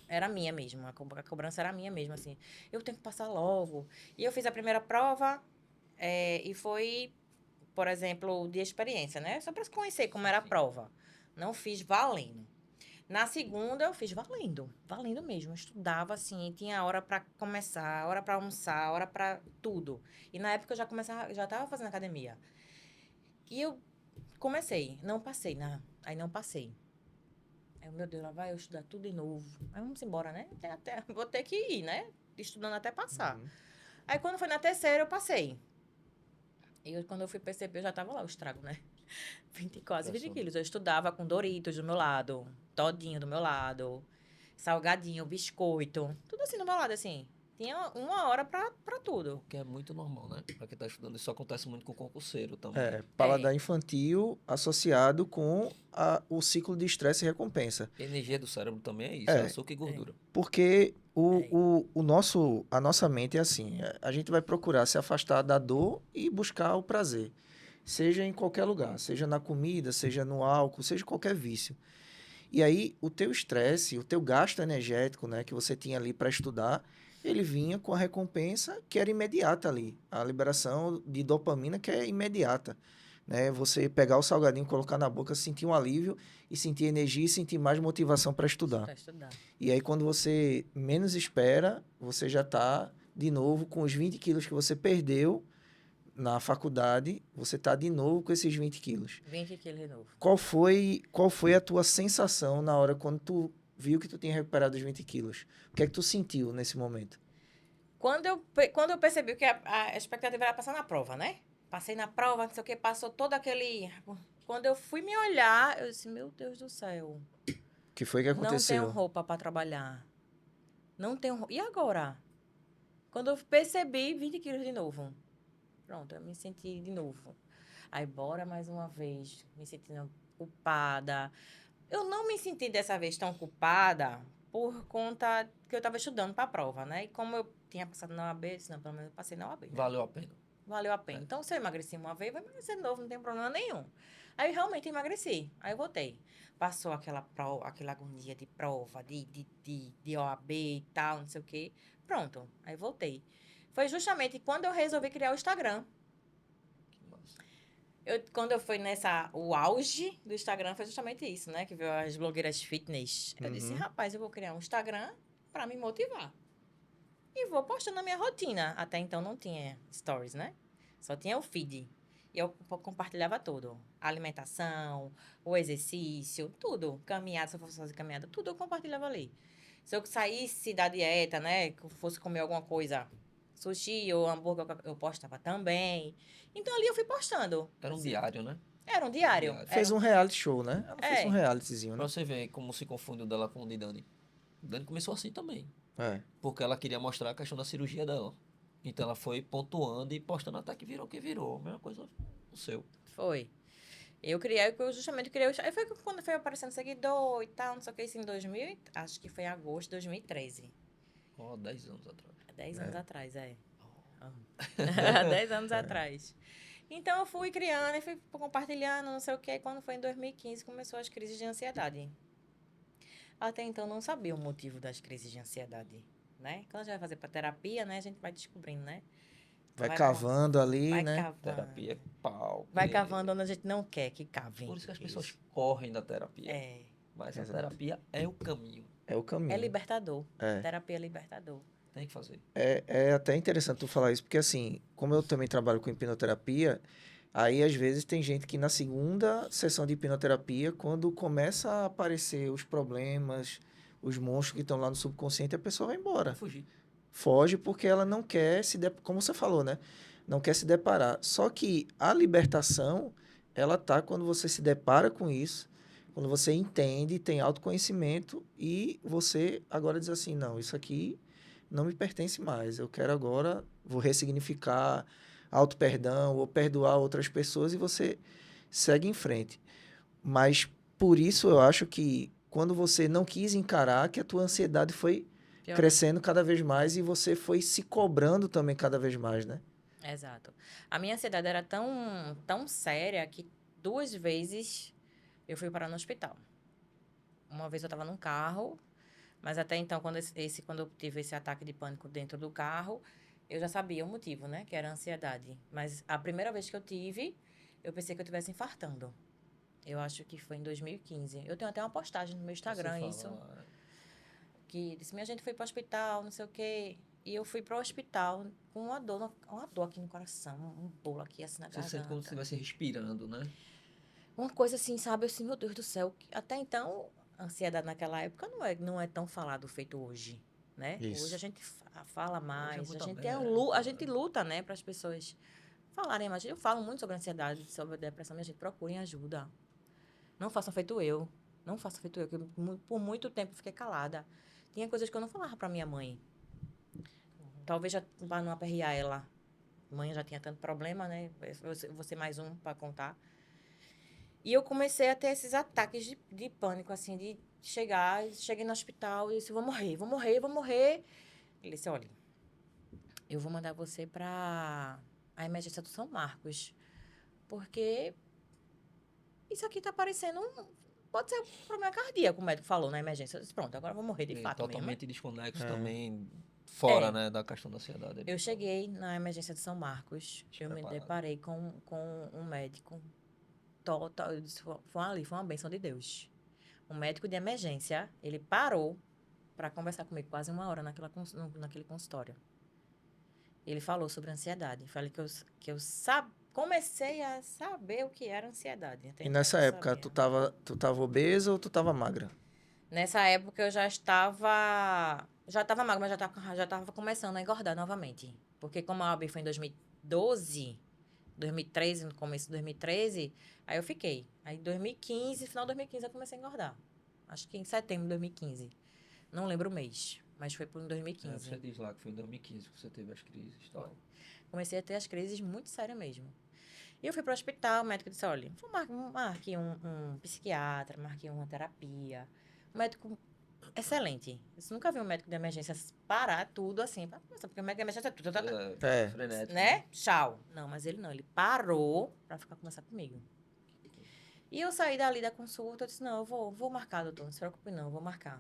era minha mesmo, a cobrança era minha mesmo, assim, eu tenho que passar logo. E eu fiz a primeira prova, e foi, por exemplo, de experiência, né? Só para conhecer como era a prova. Não fiz valendo. Na segunda, eu fiz valendo mesmo. Eu estudava, assim, tinha hora para começar, hora para almoçar, hora para tudo. E na época eu já estava fazendo academia. E eu comecei, não passei, aí não passei. Aí, meu Deus, lá vai eu estudar tudo de novo. Aí vamos embora, né? Vou ter que ir, né? Estudando até passar. Uhum. Aí quando foi na terceira, eu passei. Quando eu fui perceber, eu já tava lá o estrago, né? Quase 20 Passou. quilos. Eu estudava com Doritos do meu lado, todinho do meu lado, salgadinho, biscoito, tudo assim do meu lado, assim. Tinha uma hora pra tudo. Que é muito normal, né? Pra quem tá estudando. Isso acontece muito com concurseiro também. É, paladar infantil associado com o ciclo de estresse e recompensa. A energia do cérebro também é isso, é açúcar e gordura. Porque É. a nossa mente é assim, a gente vai procurar se afastar da dor e buscar o prazer. Seja em qualquer lugar, seja na comida, seja no álcool, seja qualquer vício. E aí, o teu estresse, o teu gasto energético, né, que você tinha ali para estudar, ele vinha com a recompensa que era imediata ali. A liberação de dopamina que é imediata. Né? Você pegar o salgadinho, colocar na boca, sentir um alívio e sentir energia e sentir mais motivação para estudar. Pra estudar. E aí, quando você menos espera, você já está de novo com os 20 quilos que você perdeu na faculdade, você está de novo com esses 20 quilos. 20 quilos de novo. Qual foi a tua sensação na hora quando tu viu que tu tinha recuperado os 20 quilos? O que é que tu sentiu nesse momento? Quando eu percebi que a expectativa era passar na prova, né? Passei na prova, não sei o que, passou todo aquele... Quando eu fui me olhar, eu disse, meu Deus do céu, O que foi que não tenho aconteceu? roupa para trabalhar. Não tenho roupa. E agora? Quando eu percebi, 20 quilos de novo. Pronto, eu me senti de novo. Aí, bora mais uma vez, me sentindo culpada. Eu não me senti dessa vez tão culpada por conta que eu estava estudando para a prova, né? E como eu tinha passado na OAB, eu disse, não, pelo menos eu passei na OAB. Né? Valeu a pena. Valeu a pena. É. Então, se eu emagreci uma vez, vai emagrecer de novo, não tem problema nenhum. Aí, eu realmente emagreci. Aí, eu voltei. Passou aquela agonia de prova, de OAB e tal, não sei o quê. Pronto. Aí, voltei. Foi justamente quando eu resolvi criar o Instagram. Que massa. Quando eu fui o auge do Instagram, foi justamente isso, né? Que veio as blogueiras fitness. Eu disse, Uhum. rapaz, eu vou criar um Instagram para me motivar. E vou postando a minha rotina. Até então não tinha stories, né? Só tinha o feed. E eu compartilhava tudo. A alimentação, o exercício, tudo. Caminhada, se eu fosse fazer caminhada, tudo eu compartilhava ali. Se eu saísse da dieta, né? Que eu fosse comer alguma coisa, sushi ou hambúrguer, eu postava também. Então ali eu fui postando. Era um Assim, diário, né? era um diário. Diário. Fez Era um reality show, né? Ela fez um É. realityzinho, Pra né? você ver como se confunde o dela com o de Dani. Dani começou assim também. É. Porque ela queria mostrar a questão da cirurgia dela. Então ela foi pontuando e postando até que virou o que virou. A mesma coisa o seu. Foi. Eu justamente criei o... Aí foi quando foi aparecendo seguidor e tal, não sei o que, isso em 2000, acho que foi em agosto de 2013. Ó, 10 anos atrás. 10 anos atrás, 10 anos atrás. Então, eu fui criando e fui compartilhando, não sei o quê. Quando foi em 2015, começou as crises de ansiedade. Até então, não sabia o motivo das crises de ansiedade, né? Quando a gente vai fazer para terapia, né? A gente vai descobrindo, né? Vai Vai cavando ali, Vai né? cavando. Terapia é pau. Vai que- cavando onde a gente não quer que cave. Por isso que as pessoas Isso. correm da terapia. É. Mas a Exato. terapia é o caminho. É o caminho. É libertador. É. Terapia é libertador. Tem que fazer. É até interessante tu falar isso, porque assim, como eu também trabalho com hipnoterapia, aí às vezes tem gente que na segunda sessão de hipnoterapia, quando começa a aparecer os problemas, os monstros que estão lá no subconsciente, a pessoa vai embora. Vai fugir. Foge porque ela não quer como você falou, né? Não quer se deparar. Só que a libertação, ela tá quando você se depara com isso, quando você entende, tem autoconhecimento e você agora diz assim, não, isso aqui não me pertence mais. Eu quero agora, vou ressignificar auto-perdão ou perdoar outras pessoas e você segue em frente. Mas por isso eu acho que quando você não quis encarar, que a tua ansiedade foi Pior. crescendo cada vez mais e você foi se cobrando também cada vez mais, né? Exato. A minha ansiedade era tão séria que 2 vezes eu fui parar no hospital. Uma vez eu estava num carro, mas até então, quando eu tive esse ataque de pânico dentro do carro, eu já sabia o motivo, né? Que era a ansiedade. Mas a primeira vez que eu tive, eu pensei que eu estivesse infartando. Eu acho que foi em 2015. Eu tenho até uma postagem no meu Instagram, Você isso. fala, Que disse, minha gente foi para o hospital, não sei o quê. E eu fui para o hospital com uma dor aqui no coração, um bolo aqui assim na você sente como se garganta. estivesse respirando, né? Uma coisa assim, sabe? Assim, meu Deus do céu. Até então, a ansiedade naquela época não é tão falado feito hoje, né? Isso. Hoje a gente fala mais, muito a gente, aberto, a gente luta, né? Para as pessoas falarem mais. Eu falo muito sobre ansiedade, sobre depressão, minha gente, procurem ajuda. Não façam feito eu. Não façam feito eu, que por muito tempo eu fiquei calada. Tinha coisas que eu não falava para minha mãe. Talvez já para não aperrear ela. Mãe já tinha tanto problema, né? Eu vou ser mais um para contar. E eu comecei a ter esses ataques de pânico, assim, de cheguei no hospital e disse, vou morrer, vou morrer, vou morrer. Ele disse, olha, eu vou mandar você para a emergência do São Marcos, porque isso aqui tá parecendo pode ser um problema cardíaco, o médico falou na emergência. Eu disse, pronto, agora eu vou morrer de E fato mesmo. totalmente desconexo É. também, fora, É. né, da questão da ansiedade. Eu cheguei na emergência de São Marcos, eu me Despreparado. deparei com um médico total, eu disse, foi uma bênção de Deus. Um médico de emergência, ele parou para conversar comigo quase 1 hora naquele consultório. Ele falou sobre ansiedade. Falei que eu comecei a saber o que era ansiedade. Até E então eu nessa não época, sabia. tu tava obesa ou tu tava magra? Nessa época eu já estava magra, mas já estava começando a engordar novamente. Porque como a OAB foi em 2012, 2013, no começo de 2013, aí eu fiquei. Aí 2015, final de 2015 eu comecei a engordar. Acho que em setembro de 2015. Não lembro o mês, mas foi por É, 2015. você diz lá que foi em 2015 que você teve as crises e tal. Comecei a ter as crises muito sérias mesmo. E eu fui para o hospital, o médico disse, olha, marque um psiquiatra, marque uma terapia. Um médico excelente. Eu nunca vi um médico de emergência parar tudo assim. Porque o médico de emergência é tudo, É. Frenético. né? Tchau. Não, mas ele não. Ele parou para ficar conversar comigo. E eu saí dali da consulta, eu disse, não, eu vou marcar, doutor, não se preocupe não, eu vou marcar.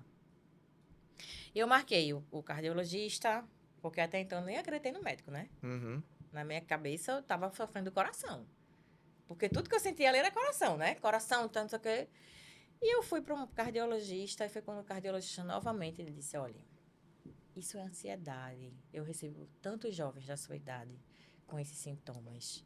E eu marquei o cardiologista, porque até então eu nem acreditei no médico, né? Uhum. Na minha cabeça eu tava sofrendo do coração. Porque tudo que eu sentia ali era coração, né? Coração, tanto, sei o quê. E eu fui para um cardiologista, e foi quando o cardiologista novamente ele disse, olha, isso é ansiedade. Eu recebo tantos jovens da sua idade com esses sintomas.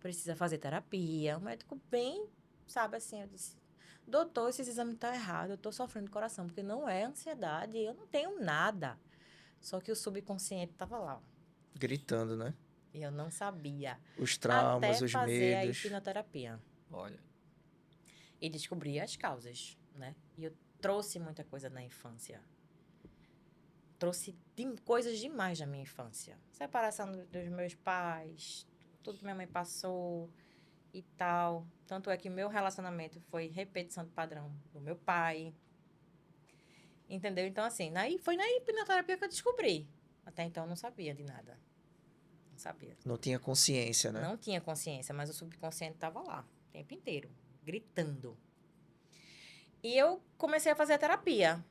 Precisa fazer terapia. O médico bem, sabe assim, eu disse, doutor, esses exames estão errados, eu estou sofrendo do coração, porque não é ansiedade, eu não tenho nada. Só que o subconsciente estava lá, ó, Gritando, né? e eu não sabia. Os traumas, Até os fazer a medos. hipnoterapia. Olha, E descobrir as causas, né? E eu trouxe muita coisa na infância. Trouxe coisas demais da minha infância. Separação dos meus pais, tudo que minha mãe passou e tal. Tanto é que meu relacionamento foi repetição de padrão do meu pai. Entendeu? Então, assim, foi na hipnoterapia que eu descobri. Até então, eu não sabia de nada. Não sabia. Não tinha consciência, né? Não tinha consciência, mas o subconsciente estava lá, o tempo inteiro, gritando. E eu comecei a fazer a terapia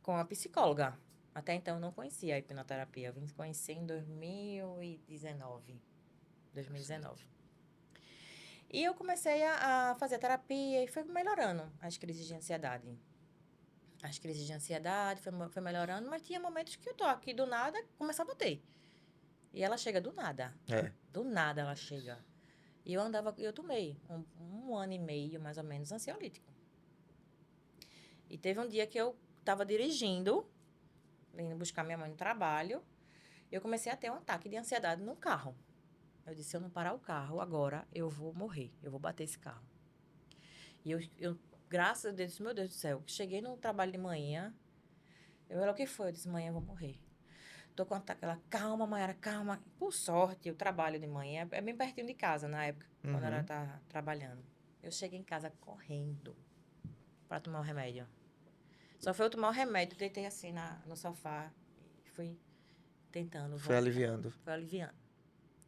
com a psicóloga. Até então, eu não conhecia a hipnoterapia. Eu vim conhecer em 2019. 2019. E eu comecei a fazer terapia e foi melhorando as crises de ansiedade. As crises de ansiedade foi melhorando, mas tinha momentos que eu tô aqui do nada, começava a ter. E ela chega do nada. É. Do nada ela chega. E eu tomei um ano e meio, mais ou menos, ansiolítico. E teve um dia que eu estava dirigindo, indo buscar minha mãe no trabalho, e eu comecei a ter um ataque de ansiedade no carro. Eu disse, se eu não parar o carro agora, eu vou morrer, eu vou bater esse carro. E eu graças a Deus, meu Deus do céu, cheguei no trabalho de manhã, o que foi? Eu disse, manhã eu vou morrer. Tô com ataque, ela, calma, Mayara, calma. Por sorte, o trabalho de manhã é bem pertinho de casa, na época, quando ela tá trabalhando. Eu cheguei em casa correndo para tomar o remédio. Só foi eu tomar o remédio, deitei assim no sofá e fui tentando Foi voltar. aliviando. Foi aliviando.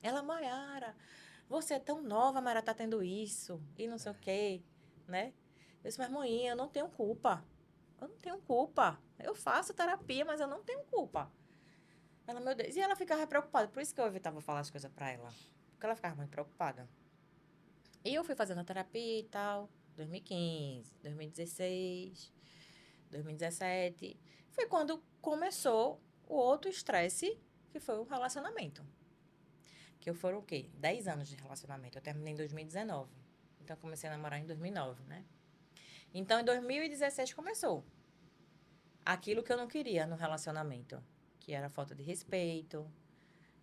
Ela, Mayara, você é tão nova, Mayara tá tendo isso, e não sei o quê, né? Eu disse, mas mãe, eu não tenho culpa. Eu não tenho culpa. Eu faço terapia, mas eu não tenho culpa. Ela, meu Deus. E ela ficava preocupada. Por isso que eu evitava falar as coisas pra ela. Porque ela ficava muito preocupada. E eu fui fazendo a terapia e tal. 2015, 2016, 2017. Foi quando começou o outro estresse, que foi o relacionamento. Que foram o quê? 10 anos de relacionamento. Eu terminei em 2019. Então, eu comecei a namorar em 2009, né? Então, em 2016 começou aquilo que eu não queria no relacionamento. Que era a falta de respeito,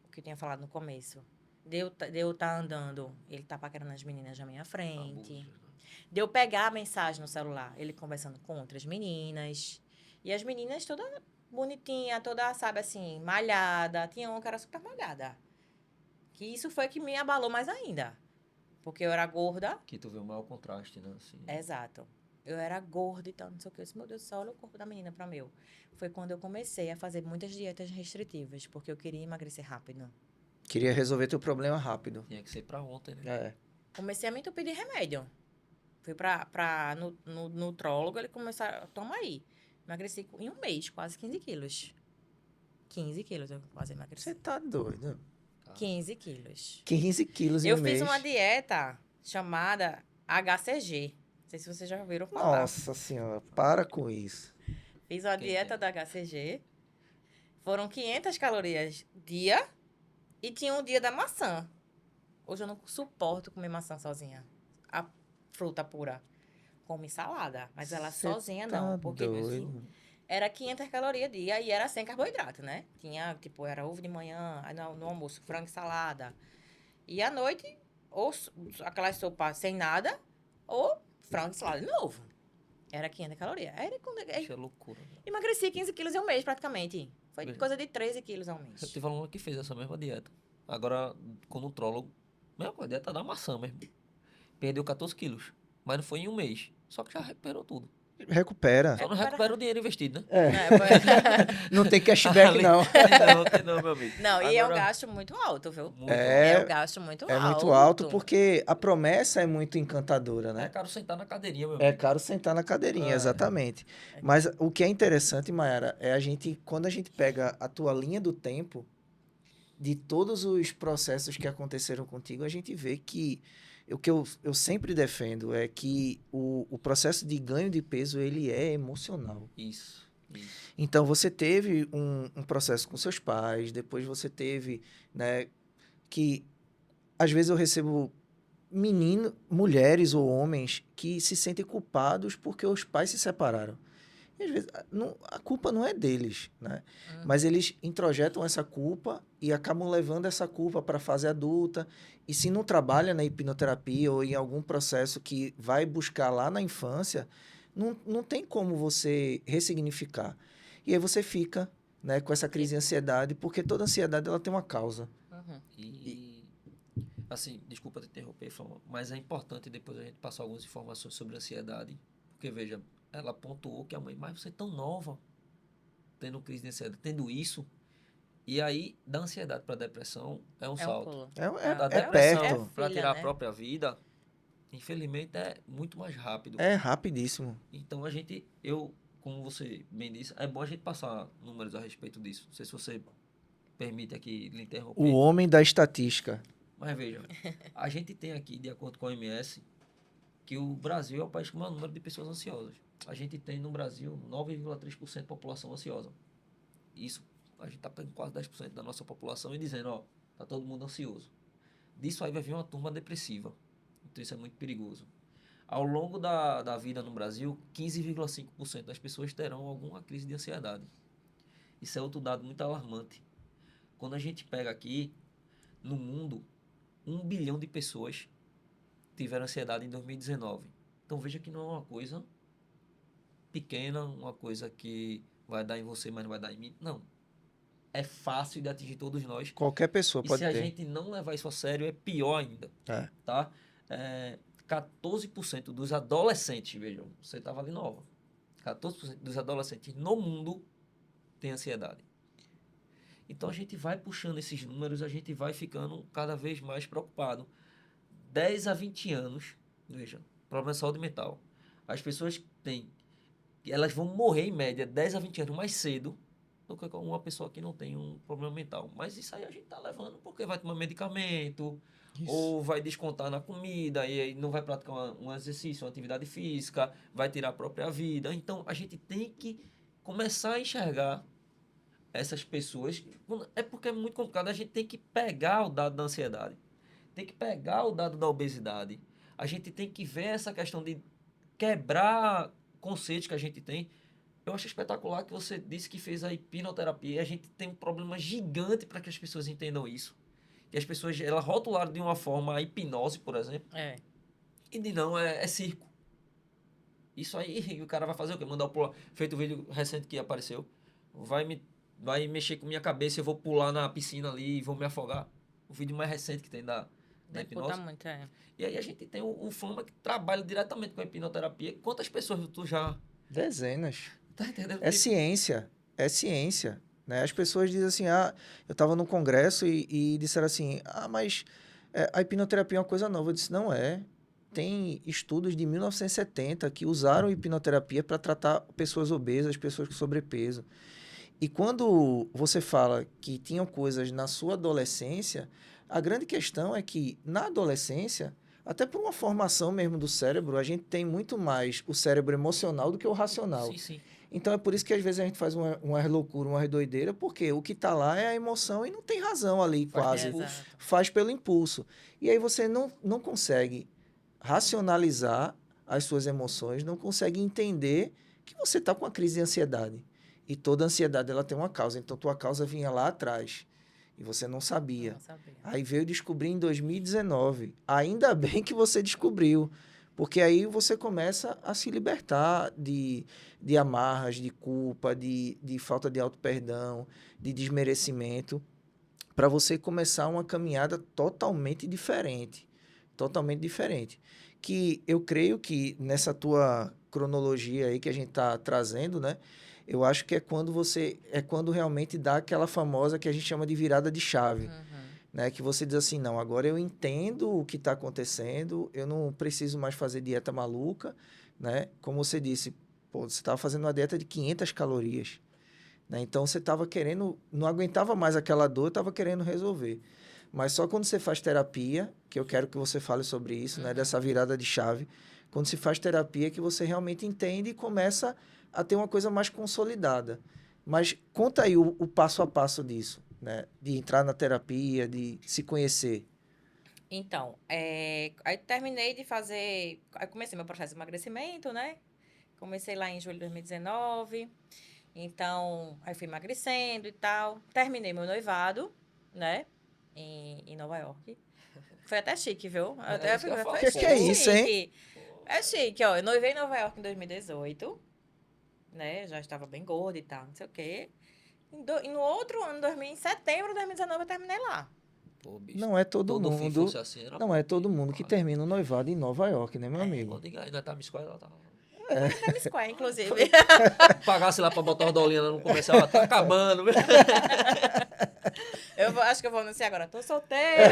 o que eu tinha falado no começo. De eu estar andando, ele tá paquerando as meninas na minha frente. Abusos, né? De eu pegar a mensagem no celular, ele conversando com outras meninas. E as meninas toda bonitinha, toda, sabe, assim, malhada. Tinha uma que era super malhada. Que isso foi que me abalou mais ainda. Porque eu era gorda. Que tu vê o maior contraste, né? Assim, Exato. Eu era gorda e tal, não sei o que. Eu disse, meu Deus do céu, olha o corpo da menina para o meu. Foi quando eu comecei a fazer muitas dietas restritivas, porque eu queria emagrecer rápido. Queria resolver teu problema rápido. tinha que ser pra ontem, né? É. Comecei a me entupir de remédio. Fui no nutrólogo, ele começou a toma aí. Emagreci em um mês, quase 15 quilos. 15 quilos eu quase emagreci. Você tá doido. 15 quilos. 15 quilos em Eu um fiz mês. uma dieta chamada HCG. Não sei se vocês já ouviram falar. Nossa senhora, para com isso. Fiz uma Quem dieta da HCG. Foram 500 calorias dia. E tinha um dia da maçã. Hoje eu não suporto comer maçã sozinha. A fruta pura. Come salada. Mas ela Cê sozinha tá não. Porque doido. era 500 calorias dia e era sem carboidrato, né? Tinha, tipo, era ovo de manhã, aí no almoço, frango e salada. E à noite, ou aquela sopa sem nada, ou frango e salada de novo. Era 500 calorias. Isso é loucura. Né? Emagreci 15 quilos em um mês, praticamente. Foi Mesmo. coisa de 13 quilos ao mês. Eu tive aluno que fez essa mesma dieta. Agora, com nutrólogo, mesma coisa, dieta da maçã mesmo. Perdeu 14 quilos. Mas não foi em um mês. Só que já recuperou tudo. Recupera. Só não recupera o dinheiro investido, né? Não tem cashback, Ali- não. não, meu amigo. Não, e é um Agora, gasto muito alto, viu? muito É um gasto muito alto. É muito alto porque a promessa é muito encantadora, É né? caro sentar na cadeirinha, meu É amigo. caro sentar na cadeirinha, É. exatamente. Mas o que é interessante, Mayara, é quando a gente pega a tua linha do tempo, de todos os processos que aconteceram contigo, a gente vê que o que eu sempre defendo é que o processo de ganho de peso, ele é emocional. Isso. Então, você teve um processo com seus pais, depois você teve, né, que às vezes eu recebo mulheres ou homens que se sentem culpados porque os pais se separaram. E às vezes a culpa não é deles, né? Mas eles introjetam essa culpa e acabam levando essa culpa para a fase adulta. E se não trabalha na hipnoterapia ou em algum processo que vai buscar lá na infância, não tem como você ressignificar. E aí você fica, né, com essa crise de ansiedade, porque toda ansiedade ela tem uma causa. E assim, desculpa te interromper, Flama, mas é importante depois a gente passar algumas informações sobre ansiedade, porque veja, ela pontuou que a mãe, mas você é tão nova, tendo crise de ansiedade, tendo isso. E aí, da ansiedade para depressão, é um É um salto. pulo. Da É depressão perto. para filha, tirar a né? própria vida, infelizmente, é muito mais rápido. É rapidíssimo. Então, como você bem disse, é bom a gente passar números a respeito disso. Não sei se você permite aqui lhe O interromper. homem da estatística. Mas veja, a gente tem aqui, de acordo com a OMS, que o Brasil é o país com o maior número de pessoas ansiosas. A gente tem no Brasil 9,3% de população ansiosa. Isso, a gente está pegando quase 10% da nossa população e dizendo, ó, tá todo mundo ansioso. Disso aí vai vir uma turma depressiva. Então isso é muito perigoso. Ao longo da vida no Brasil, 15,5% das pessoas terão alguma crise de ansiedade. Isso é outro dado muito alarmante. Quando a gente pega aqui, no mundo, 1 bilhão de pessoas tiveram ansiedade em 2019. Então veja que não é uma coisa pequena, uma coisa que vai dar em você, mas não vai dar em mim. Não. É fácil de atingir todos nós. Qualquer pessoa E pode se a ter. gente não levar isso a sério, é pior ainda. É. Tá? 14% dos adolescentes, vejam, você estava ali nova. 14% dos adolescentes no mundo tem ansiedade. Então a gente vai puxando esses números, a gente vai ficando cada vez mais preocupado. 10 a 20 anos, veja, problema de saúde mental. As pessoas elas vão morrer em média 10 a 20 anos mais cedo do que uma pessoa que não tem um problema mental. Mas isso aí a gente tá levando porque vai tomar medicamento, ou vai descontar na comida, e aí não vai praticar um exercício, uma atividade física, vai tirar a própria vida. Então a gente tem que começar a enxergar essas pessoas. É porque é muito complicado, a gente tem que pegar o dado da ansiedade. Tem que pegar o dado da obesidade. A gente tem que ver essa questão de quebrar conceitos que a gente tem. Eu acho espetacular que você disse que fez a hipnoterapia. E a gente tem um problema gigante para que as pessoas entendam isso. E as pessoas, elas rotularam de uma forma a hipnose, por exemplo. E de não, é circo. Isso aí, o cara vai fazer o quê? Mandar eu pular. Feito o vídeo recente que apareceu. Vai mexer com minha cabeça, eu vou pular na piscina ali e vou me afogar. O vídeo mais recente que tem da hipnose. Muito, E aí a gente tem o Flama que trabalha diretamente com a hipnoterapia. Quantas pessoas tu já... Dezenas. Tá entendendo? É ciência. É ciência. Né? As pessoas dizem assim, eu estava num congresso e disseram assim, mas a hipnoterapia é uma coisa nova. Eu disse, não é. Tem estudos de 1970 que usaram hipnoterapia para tratar pessoas obesas, pessoas com sobrepeso. E quando você fala que tinham coisas na sua adolescência, a grande questão é que na adolescência, até por uma formação mesmo do cérebro, a gente tem muito mais o cérebro emocional do que o racional. Sim, sim. Então é por isso que às vezes a gente faz uma loucura, uma doideira, porque o que está lá é a emoção e não tem razão ali, quase. Faz pelo impulso. E aí você não consegue racionalizar as suas emoções, não consegue entender que você está com uma crise de ansiedade. E toda ansiedade ela tem uma causa. Então, tua causa vinha lá atrás. E você não sabia. Aí veio descobrir em 2019. Ainda bem que você descobriu. Porque aí você começa a se libertar de amarras, de culpa, de falta de auto-perdão, de desmerecimento, para você começar uma caminhada totalmente diferente. Totalmente diferente. Que eu creio que nessa tua cronologia aí que a gente está trazendo, né? Eu acho que é quando realmente dá aquela famosa que a gente chama de virada de chave. Né? Que você diz assim, não, agora eu entendo o que está acontecendo, eu não preciso mais fazer dieta maluca, né? Como você disse, você estava fazendo uma dieta de 500 calorias, né? Então você estava querendo, não aguentava mais aquela dor, estava querendo resolver. Mas só quando você faz terapia, que eu quero que você fale sobre isso, né? Dessa virada de chave, quando se faz terapia que você realmente entende e começa a ter uma coisa mais consolidada. Mas conta aí o passo a passo disso. Né? De entrar na terapia, de se conhecer. Então, aí terminei de fazer... Aí comecei meu processo de emagrecimento, né? Comecei lá em julho de 2019. Então, aí fui emagrecendo e tal. Terminei meu noivado, né? Em Nova York. Foi até chique, viu? Foi que é isso, hein? É chique, ó. Eu noivei em Nova York em 2018. Né? Já estava bem gorda e tal, não sei o quê. E no outro ano, em setembro de 2019, eu terminei lá. Pô, bicho, não é todo mundo. Assim, não é todo mundo que termina o noivado em Nova York, né, meu amigo? Quando ainda tá me escolhendo, ela tá... Times Square, inclusive. Pagasse lá pra botar uma dolinha no comercial, ó, tá acabando. Acho que eu vou anunciar agora. Tô solteira.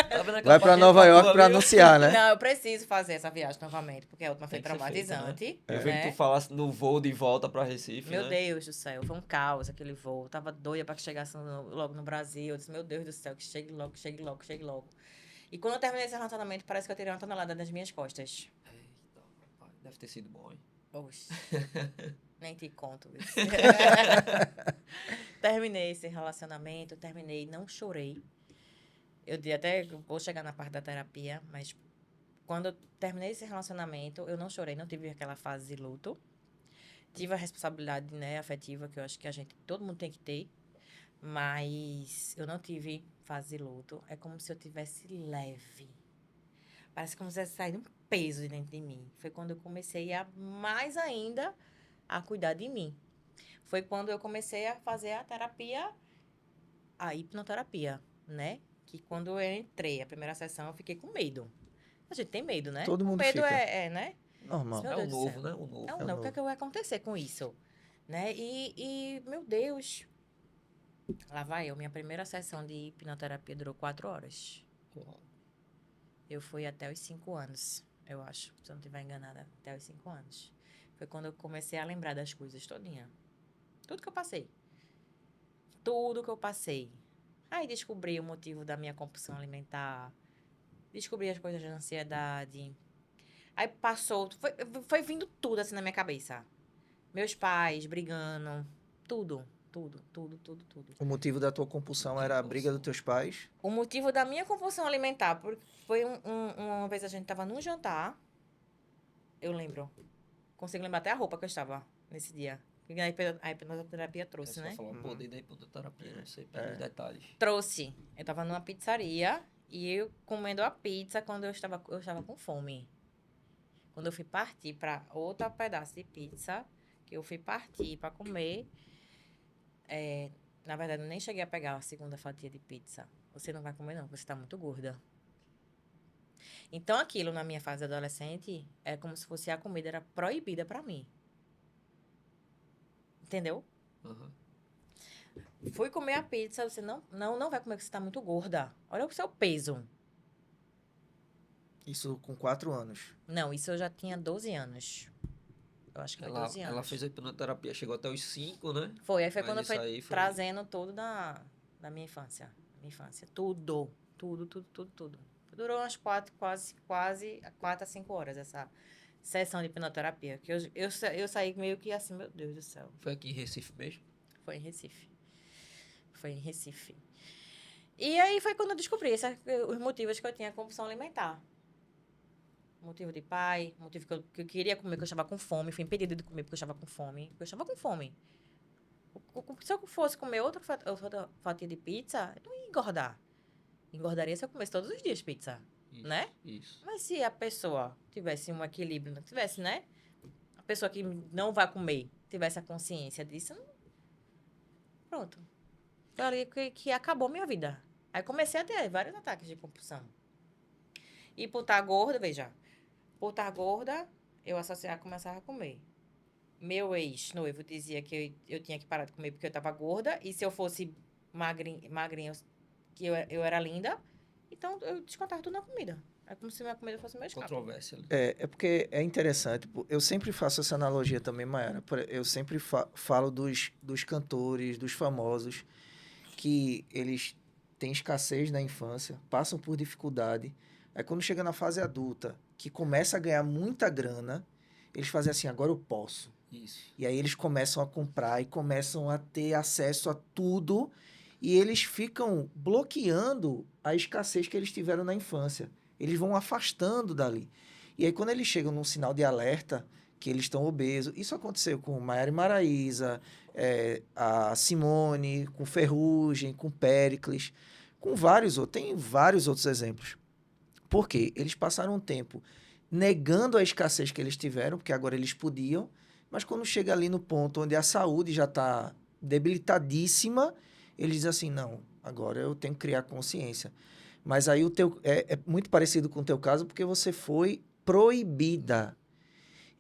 Tá vendo aquela Vai pra paquinha Nova tua York pra ali? anunciar, né? Não, eu preciso fazer essa viagem novamente, porque a última foi Tem que ser feita, traumatizante. Eu vi que né? tu falasse no voo de volta pra Recife, Meu né? Deus do céu, foi um caos aquele voo. Eu tava doida pra que chegasse logo no Brasil. Eu disse, meu Deus do céu, que chegue logo, que chegue logo, que chegue logo. E quando eu terminei esse relacionamento, parece que eu tirei uma tonelada das minhas costas. Eita, rapaz, deve ter sido bom, hein? Oxe, nem te conto isso. Terminei esse relacionamento, terminei, não chorei. Até vou chegar na parte da terapia, mas quando eu terminei esse relacionamento, eu não chorei, não tive aquela fase de luto. Tive a responsabilidade, né, afetiva, que eu acho que todo mundo tem que ter, mas eu não tive fase de luto. É como se eu tivesse leve. Parece como se tivesse saído um peso de dentro de mim. Foi quando eu comecei a, mais ainda, a cuidar de mim. Foi quando eu comecei a fazer a terapia, a hipnoterapia, né? Que quando eu entrei, a primeira sessão, eu fiquei com medo. A gente tem medo, né? Todo O mundo medo fica. né? Normal. Meu É o Deus do novo, céu. né? O novo. É um É o não. O que é novo. que vai acontecer com isso? Né? Meu Deus. Lá vai eu. Minha primeira sessão de hipnoterapia durou 4 horas. Eu fui até os 5 anos, eu acho. Se eu não estiver enganada, até os 5 anos. Foi quando eu comecei a lembrar das coisas todinha. Tudo que eu passei. Tudo que eu passei. Aí descobri o motivo da minha compulsão alimentar. Descobri as coisas da ansiedade. Aí passou, foi vindo tudo assim na minha cabeça. Meus pais brigando, tudo, tudo, tudo, tudo, tudo. O motivo da tua compulsão era a briga dos teus pais. O motivo da minha compulsão alimentar foi uma vez a gente tava num jantar, eu lembro, consigo lembrar até a roupa que eu estava nesse dia. Que a hipnoterapia trouxe, Você vai né? falar o poder da hipnoterapia, né? Você pelos detalhes. Trouxe. Eu tava numa pizzaria e eu comendo a pizza quando eu estava com fome. Quando eu fui partir para outro pedaço de pizza, que eu fui partir para comer, na verdade, eu nem cheguei a pegar a segunda fatia de pizza. Você não vai comer, não, você tá muito gorda. Então, aquilo, na minha fase adolescente, é como se fosse a comida era proibida para mim. Entendeu? Uhum. Fui comer a pizza, você não vai comer, porque você tá muito gorda. Olha o seu peso. Isso com 4 anos. Não, isso eu já tinha 12 anos. Eu acho que foi 12 anos. Ela fez a hipnoterapia, chegou até os 5, né? Aí foi Mas quando eu isso fui aí foi- trazendo tudo da minha infância. Minha infância. Tudo. Tudo, tudo, tudo, tudo. Durou umas 4 a 5 horas essa sessão de hipnoterapia. Que eu saí meio que assim, meu Deus do céu. Foi aqui em Recife mesmo? Foi em Recife. Foi em Recife. E aí foi quando eu descobri os motivos que eu tinha compulsão alimentar. Motivo de pai, motivo que eu queria comer, que eu estava com fome. Fui impedida de comer porque eu estava com fome. Porque eu estava com fome. Se eu fosse comer outra fatia de pizza, eu não ia engordar. Engordaria se eu comesse todos os dias pizza, Isso, né? Isso. Mas se a pessoa tivesse um equilíbrio, não tivesse, né? A pessoa que não vai comer tivesse a consciência disso, pronto. Foi ali que acabou minha vida. Aí comecei a ter vários ataques de compulsão. E por estar gorda, veja, por estar gorda, eu associava, começava a comer. Meu ex-noivo dizia que eu tinha que parar de comer porque eu estava gorda. E se eu fosse magrinha, que eu era linda. Então, eu descontava tudo na comida. É como se minha comida fosse meu escape. Controvérsia ali. É porque é interessante. Eu sempre faço essa analogia também, Mayara. Eu sempre falo dos cantores, dos famosos, que eles têm escassez na infância, passam por dificuldade. Aí quando chega na fase adulta, que começa a ganhar muita grana, eles fazem assim, agora eu posso. Isso. E aí eles começam a comprar e começam a ter acesso a tudo e eles ficam bloqueando a escassez que eles tiveram na infância. Eles vão afastando dali. E aí quando eles chegam num sinal de alerta que eles estão obesos, isso aconteceu com Maiara e Maraísa, a Simone, com Ferrugem, com Péricles, com vários outros. Tem vários outros exemplos. Por quê? Eles passaram um tempo negando a escassez que eles tiveram, porque agora eles podiam, mas quando chega ali no ponto onde a saúde já está debilitadíssima, eles dizem assim, não, agora eu tenho que criar consciência. Mas aí o teu é muito parecido com o teu caso, porque você foi proibida.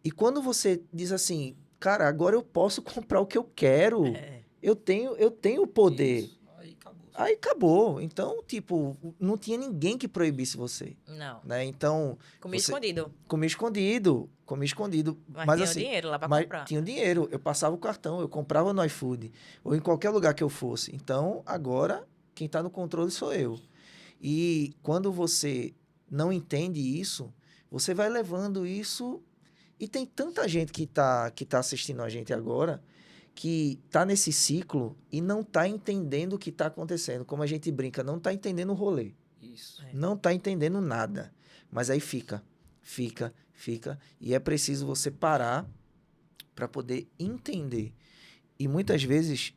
E quando você diz assim, cara, agora eu posso comprar o que eu quero, É, eu tenho o poder. Isso. Aí acabou. Aí acabou. Então, tipo, não tinha ninguém que proibisse você, não. né? Então, Comi você escondido. comia escondido, Mas mas tinha o assim, dinheiro lá pra mas comprar. tinha o dinheiro, eu passava o cartão, eu comprava no iFood, ou em qualquer lugar que eu fosse. Então, agora, quem tá no controle sou eu. E quando você não entende isso, você vai levando isso. E tem tanta gente que tá assistindo a gente agora que tá nesse ciclo e não tá entendendo o que tá acontecendo. Como a gente brinca, não tá entendendo o rolê. Isso. É. Não tá entendendo nada. Mas aí fica. E é preciso você parar para poder entender. E muitas vezes,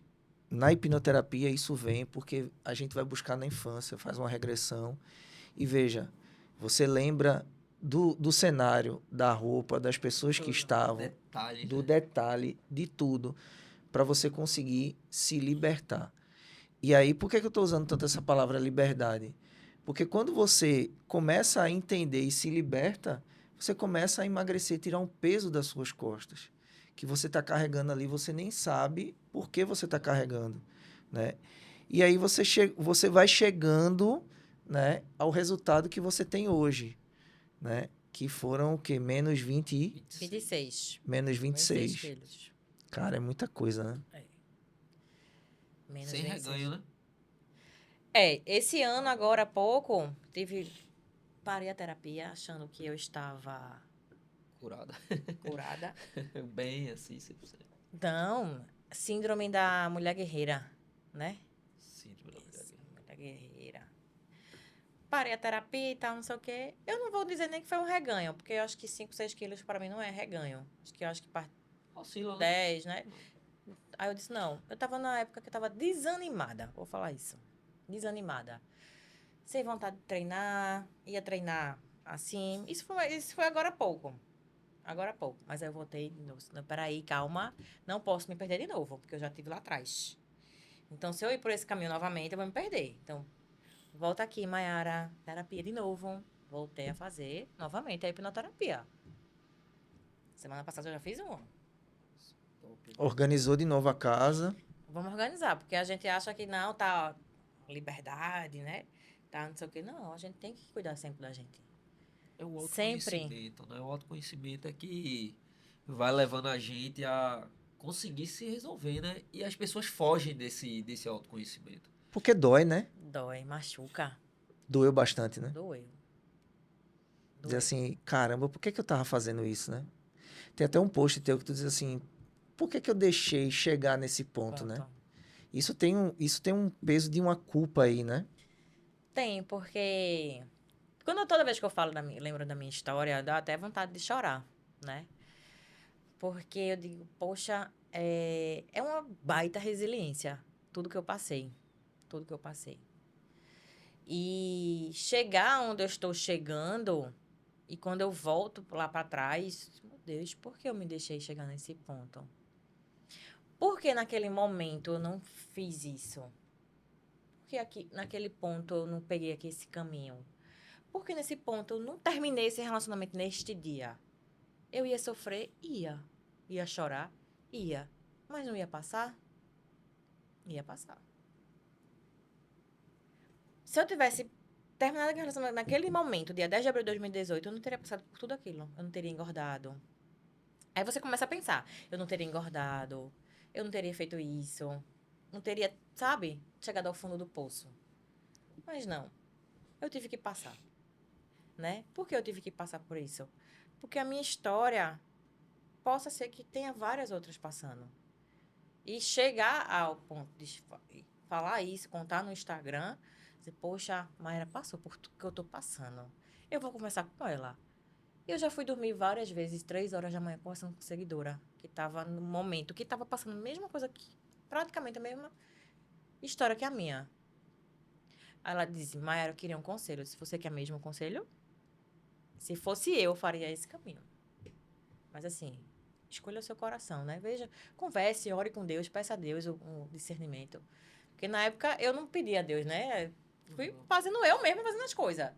na hipnoterapia, isso vem porque a gente vai buscar na infância, faz uma regressão. E veja, você lembra do cenário, da roupa, das pessoas que estavam, Detalhes, do né? detalhe, de tudo, para você conseguir se libertar. E aí, por que que eu estou usando tanto essa palavra liberdade? Porque quando você começa a entender e se liberta, você começa a emagrecer, tirar um peso das suas costas, que você está carregando ali, você nem sabe por que você está carregando, né? E aí você vai chegando, né, ao resultado que você tem hoje, né? Que foram o quê? Menos 20 e 26. menos 26 26. quilos. Cara, é muita coisa, né? É. Menos Sem 26. reganho, né? Esse ano, agora há pouco, parei a terapia achando que eu estava Curada. curada. Bem assim, 100%. Não, síndrome da mulher guerreira, né? Síndrome da mulher Isso, guerreira. mulher guerreira. Parei a terapia e tal, não sei o quê. Eu não vou dizer nem que foi um reganho, porque eu acho que 5, 6 quilos para mim não é reganho. Eu acho que Oscila, né? 10, né? Aí eu disse, não. Eu tava na época que eu tava desanimada. Vou falar isso. Desanimada. Sem vontade de treinar. Ia treinar assim. Isso foi agora há pouco. Agora há pouco. Mas aí eu voltei de novo. Não, peraí, calma. Não posso me perder de novo, porque eu já estive lá atrás. Então, se eu ir por esse caminho novamente, eu vou me perder. Então, volta aqui, Mayara. Terapia de novo. Voltei a fazer novamente a hipnoterapia. Semana passada eu já fiz uma. Top. Organizou de novo a casa. Vamos organizar, porque a gente acha que não, tá liberdade, né? Tá não sei o quê. Não, a gente tem que cuidar sempre da gente. É o Sempre. autoconhecimento, né? O autoconhecimento é que vai levando a gente a conseguir se resolver, né? E as pessoas fogem desse autoconhecimento. Porque dói, né? Dói, machuca. Doeu bastante, né? Doeu. Dizer Doeu. assim, caramba, por que que eu tava fazendo isso, né? Tem até um post teu que tu diz assim, por que que eu deixei chegar nesse ponto, né? Pronto. Isso tem um peso de uma culpa aí, né? Tem, porque toda vez que eu lembro da minha história, dá até vontade de chorar, né? Porque eu digo, poxa, é uma baita resiliência. Tudo que eu passei. Tudo que eu passei. E chegar onde eu estou chegando, e quando eu volto lá para trás, meu Deus, por que eu me deixei chegar nesse ponto? Por que naquele momento eu não fiz isso? Por que naquele ponto eu não peguei aqui esse caminho? Por que nesse ponto eu não terminei esse relacionamento neste dia? Eu ia sofrer? Ia. Ia chorar? Ia. Mas não ia passar? Ia passar. Se eu tivesse terminado aquele relacionamento naquele momento, dia 10 de abril de 2018, eu não teria passado por tudo aquilo. Eu não teria engordado. Aí você começa a pensar, eu não teria engordado, eu não teria feito isso, não teria, sabe, chegado ao fundo do poço. Mas não, eu tive que passar, né? Por que eu tive que passar por isso? Porque a minha história possa ser que tenha várias outras passando. E chegar ao ponto de falar isso, contar no Instagram, dizer, poxa, Mayra passou por tudo que eu tô passando. Eu vou conversar com ela. Eu já fui dormir várias vezes, 3 horas da manhã, conversando com seguidora, que estava no momento, que estava passando a mesma coisa que, praticamente a mesma história que a minha. Aí ela disse, Mayara, eu queria um conselho. Se você quer mesmo um conselho, se fosse eu faria esse caminho. Mas assim, escolha o seu coração, né? Veja, converse, ore com Deus, peça a Deus o discernimento. Porque na época eu não pedi a Deus, né? Fui fazendo eu mesma, fazendo as coisas.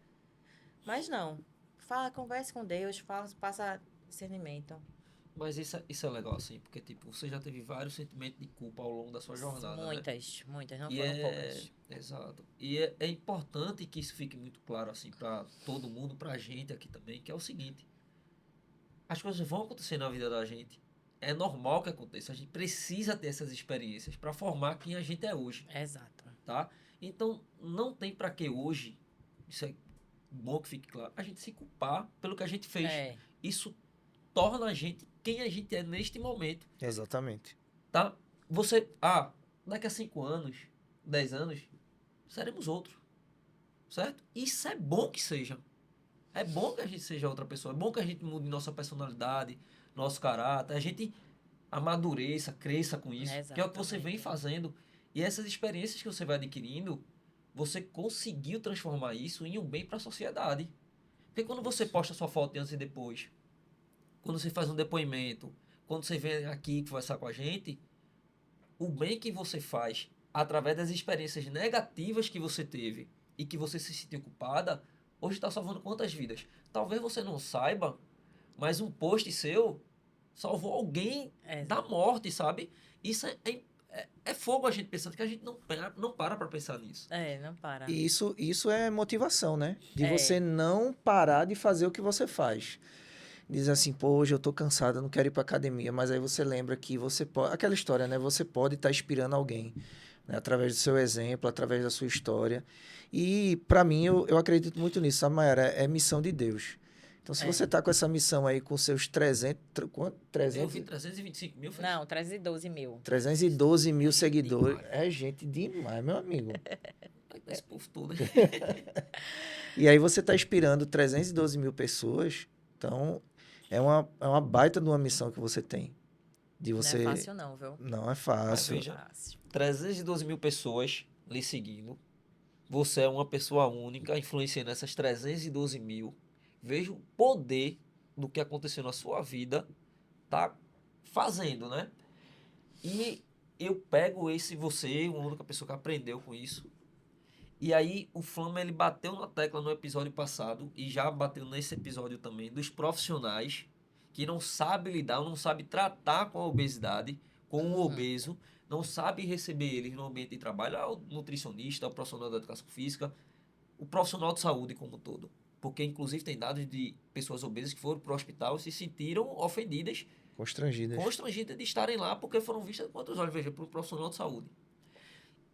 Mas não. Fala, converse com Deus, passa discernimento. Mas isso é legal, assim, porque, tipo, você já teve vários sentimentos de culpa ao longo da sua jornada, né? Muitas, não E foram poucas. exato. E é importante que isso fique muito claro, assim, para todo mundo, pra gente aqui também, que é o seguinte: as coisas vão acontecer na vida da gente. É normal que aconteça. A gente precisa ter essas experiências para formar quem a gente é hoje, Exato. tá? Então, não tem para que hoje, isso é bom que fique claro, a gente se culpar pelo que a gente fez. É, Isso torna a gente quem a gente é neste momento, Exatamente. tá? Daqui a 5 anos, 10 anos, seremos outros, certo? Isso é bom que seja. É bom que a gente seja outra pessoa. É bom que a gente mude nossa personalidade, nosso caráter. A gente amadureça, cresça com isso. Que é o que você vem Exatamente. fazendo. E essas experiências que você vai adquirindo, você conseguiu transformar isso em um bem para a sociedade. Porque quando você posta sua foto de antes e depois, quando você faz um depoimento, quando você vem aqui conversar com a gente, o bem que você faz através das experiências negativas que você teve e que você se sentiu culpada, hoje está salvando quantas vidas? Talvez você não saiba, mas um post seu salvou alguém da Exato. morte, sabe? Isso é fogo a gente pensando que a gente não para pensar nisso. Não para. E isso é motivação, né? De É. você não parar de fazer o que você faz. Diz assim, pô, hoje eu tô cansado, eu não quero ir pra academia, mas aí você lembra que você pode. Aquela história, né? Você pode estar inspirando alguém, né? Através do seu exemplo, através da sua história. E para mim, eu acredito muito nisso, sabe, Mayara? É missão de Deus. Então, se É. você tá com essa missão aí, com seus 300, quanto? Eu 300, vi 325 mil, foi? Não, 312 mil. 312 mil Gente seguidores. demais. É gente demais, meu amigo. Esse povo todo. E aí você está inspirando 312 mil pessoas. Então, é uma baita de uma missão que você tem. De você. Não é fácil não, viu? Não é Mas fácil. veja, Fácil. 312 mil pessoas lhe seguindo. Você é uma pessoa única, influenciando essas 312 mil. Veja o poder do que aconteceu na sua vida, tá fazendo, né? E eu pego você, uma única pessoa que aprendeu com isso. E aí o Flama, ele bateu na tecla no episódio passado, e já bateu nesse episódio também, dos profissionais que não sabem lidar, não sabem tratar com a obesidade, com o obeso, não sabem receber eles no ambiente de trabalho, o nutricionista, o profissional da educação física, o profissional de saúde como um todo. Porque, inclusive, tem dados de pessoas obesas que foram para o hospital e se sentiram ofendidas, Constrangidas. constrangidas de estarem lá porque foram vistas com outros olhos, veja, por um profissional de saúde.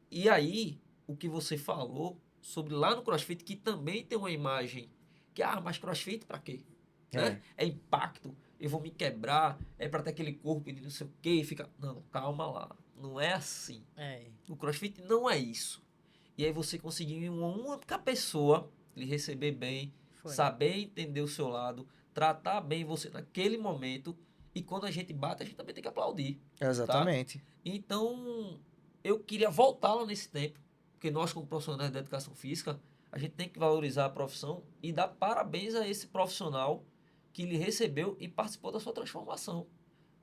E aí, o que você falou sobre lá no CrossFit, que também tem uma imagem que, mas CrossFit pra quê? Né? É impacto, eu vou me quebrar, é pra ter aquele corpo de não sei o quê, fica... Não, calma lá, não é assim. O CrossFit não é isso. E aí você conseguiu uma única pessoa lhe receber bem, Foi. saber entender o seu lado, tratar bem você naquele momento, e quando a gente bate, a gente também tem que aplaudir. Exatamente. Então, eu queria voltar lá nesse tempo, porque nós, como profissionais da educação física, a gente tem que valorizar a profissão e dar parabéns a esse profissional que lhe recebeu e participou da sua transformação.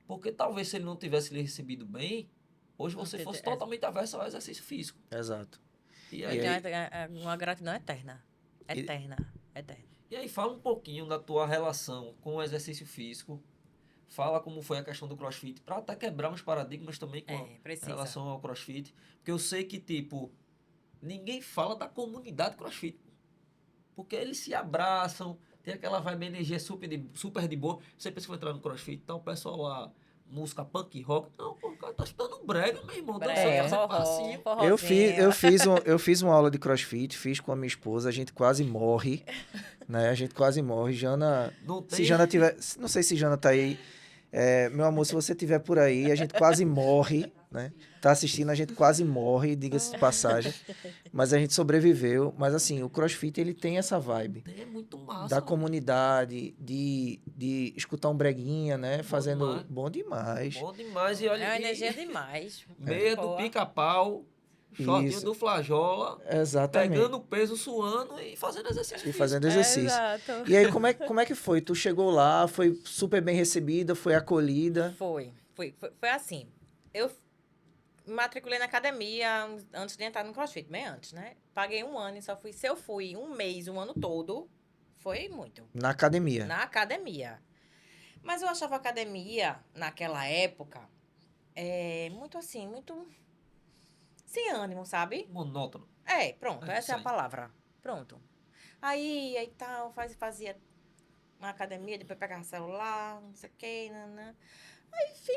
Porque talvez se ele não tivesse lhe recebido bem, hoje você fosse totalmente averso ao exercício físico. Exato. E aí, Uma gratidão eterna. Eterna. E aí fala um pouquinho da tua relação com o exercício físico. Fala como foi a questão do CrossFit, para até quebrar uns paradigmas também com relação ao CrossFit. Porque eu sei que, tipo, ninguém fala da comunidade CrossFit. Porque eles se abraçam, tem aquela vibe, energia super de boa. Você pensa que vai entrar no CrossFit, então o pessoal lá, música punk rock. Não, pô, o cara tá escutando brega, meu irmão. Dançando, passinho. Eu fiz uma aula de CrossFit, fiz com a minha esposa, a gente quase morre, né? A gente quase morre. Jana, se Jana tiver, não sei se Jana tá aí. Meu amor, se você estiver por aí, a gente quase morre, né? Tá assistindo, a gente quase morre, diga-se de passagem. Mas a gente sobreviveu. Mas assim, o CrossFit, ele tem essa vibe. É muito massa. Da comunidade, de escutar um breguinha, né? Fazendo demais. Bom demais. Bom demais. E olha, É uma energia demais. Meia do pica-pau, shortinho Isso. do flajola. Exatamente. Pegando peso, suando e fazendo exercício. E fazendo exercício. Exato. E aí, como é que foi? Tu chegou lá, foi super bem recebida, foi acolhida? Foi assim. Eu me matriculei na academia antes de entrar no CrossFit, bem antes, né? Paguei 1 ano e só fui. Se eu fui um mês, um ano todo, foi muito. Na academia. Na academia. Mas eu achava a academia, naquela época, muito assim, muito sem ânimo, sabe? Monótono. Pronto, É essa isso é a aí. palavra. Pronto. Aí tal, fazia uma academia, depois pegava celular, não sei o quê, nanã.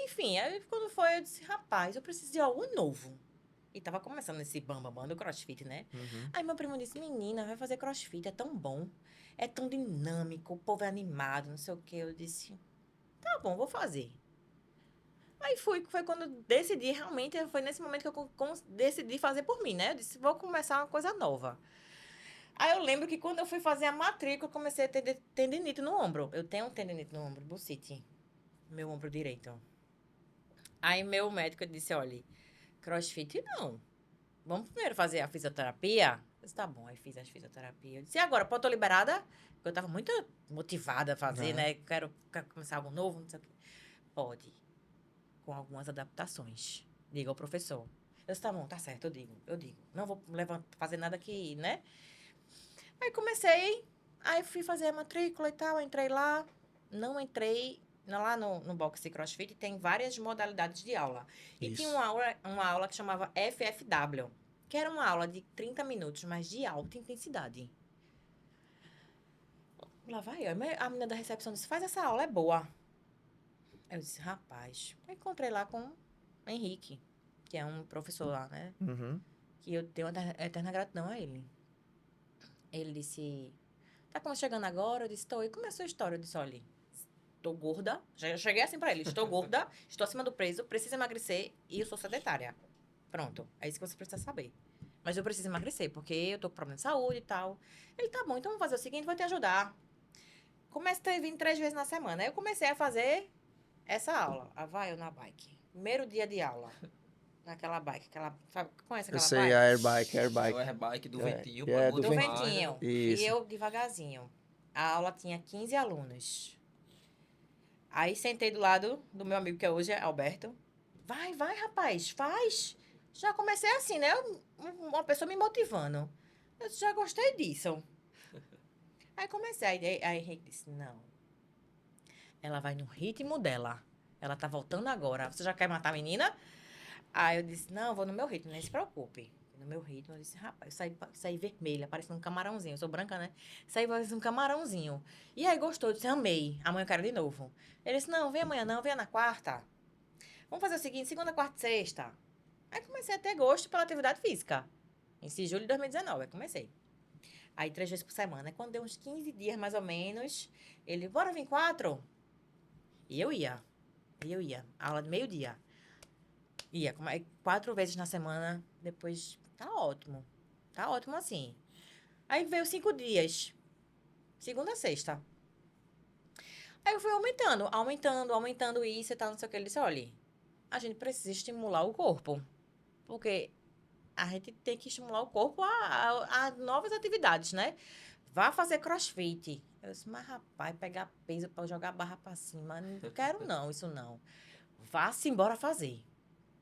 Enfim, aí quando foi, eu disse, rapaz, eu preciso de algo novo. E tava começando esse bambambam do crossfit, né? Uhum. Aí meu primo disse, menina, vai fazer crossfit, é tão bom. É tão dinâmico, o povo é animado, não sei o quê. Eu disse, tá bom, vou fazer. Aí foi quando eu decidi, realmente, foi nesse momento que eu decidi fazer por mim, né? Eu disse, vou começar uma coisa nova. Aí eu lembro que quando eu fui fazer a matrícula, eu comecei a ter tendinite no ombro. Eu tenho um tendinite no ombro, bursite, meu ombro direito. Aí meu médico disse, olha, crossfit não. Vamos primeiro fazer a fisioterapia? Eu disse, tá bom, aí fiz a fisioterapia. Eu disse, e agora, pô, tô liberada? Porque eu tava muito motivada a fazer, Ah, né? Quero começar algo novo, não sei o quê. Pode, com algumas adaptações. Diga ao professor. Eu disse, tá bom, tá certo, eu digo. Não vou fazer nada aqui, né? Aí comecei, aí fui fazer a matrícula e tal, entrei lá. Não entrei lá no boxe CrossFit, tem várias modalidades de aula. E tinha isso. uma aula que chamava FFW, que era uma aula de 30 minutos, mas de alta intensidade. Lá vai eu. A menina da recepção disse, faz essa aula, é boa. Eu disse, rapaz. Aí encontrei lá com o Henrique, que é um professor lá, né? Uhum. Que eu tenho uma eterna gratidão a ele. Ele disse, tá como chegando agora? Eu disse, tô. E como é a sua história? Eu disse, olha, estou gorda. Já cheguei assim pra ele, estou gorda, estou acima do peso, preciso emagrecer e eu sou sedentária. Pronto, é isso que você precisa saber. Mas eu preciso emagrecer, porque eu tô com problema de saúde e tal. Ele, tá bom, então vamos fazer o seguinte, vou te ajudar. Comecei a vir 3 vezes na semana. Aí eu comecei a fazer essa aula, a vai eu na bike. Primeiro dia de aula, naquela bike, sabe, conhece Eu aquela sei, a bike? Airbike, É o Airbike. airbike do É, ventil, pô, é é bom do Do vento. demais, né? ventinho. Fui Isso. eu devagarzinho. A aula tinha 15 alunos. Aí sentei do lado do meu amigo, que hoje é Alberto. Vai, rapaz, faz. Já comecei assim, né? Uma pessoa me motivando. Eu já gostei disso. Aí comecei. Aí Henrique disse: não, ela vai no ritmo dela. Ela tá voltando agora. Você já quer matar a menina? Aí eu disse: não, vou no meu ritmo, nem se preocupe. No meu ritmo, eu disse: rapaz, eu saí vermelha, parecendo um camarãozinho. Eu sou branca, né? Saí parecendo um camarãozinho. E aí gostou, eu disse: amei. Amanhã eu quero de novo. Ele disse: não, vem amanhã não, vem na quarta. Vamos fazer o seguinte: segunda, quarta e sexta. Aí comecei a ter gosto pela atividade física. Em julho de 2019, aí comecei. Aí 3 vezes por semana. Aí quando deu uns 15 dias, mais ou menos, ele, bora vir 4? E eu ia. E eu ia. Aula de meio-dia. Ia. 4 vezes na semana. Depois, tá ótimo. Tá ótimo assim. Aí veio 5 dias. Segunda a sexta. Aí eu fui aumentando isso e tal, não sei o que. Ele disse, olha, a gente precisa estimular o corpo. Porque a gente tem que estimular o corpo a novas atividades, né? Vá fazer crossfit. Eu disse, mas rapaz, pegar peso para jogar barra para cima, não quero não, isso não. Vá-se embora fazer.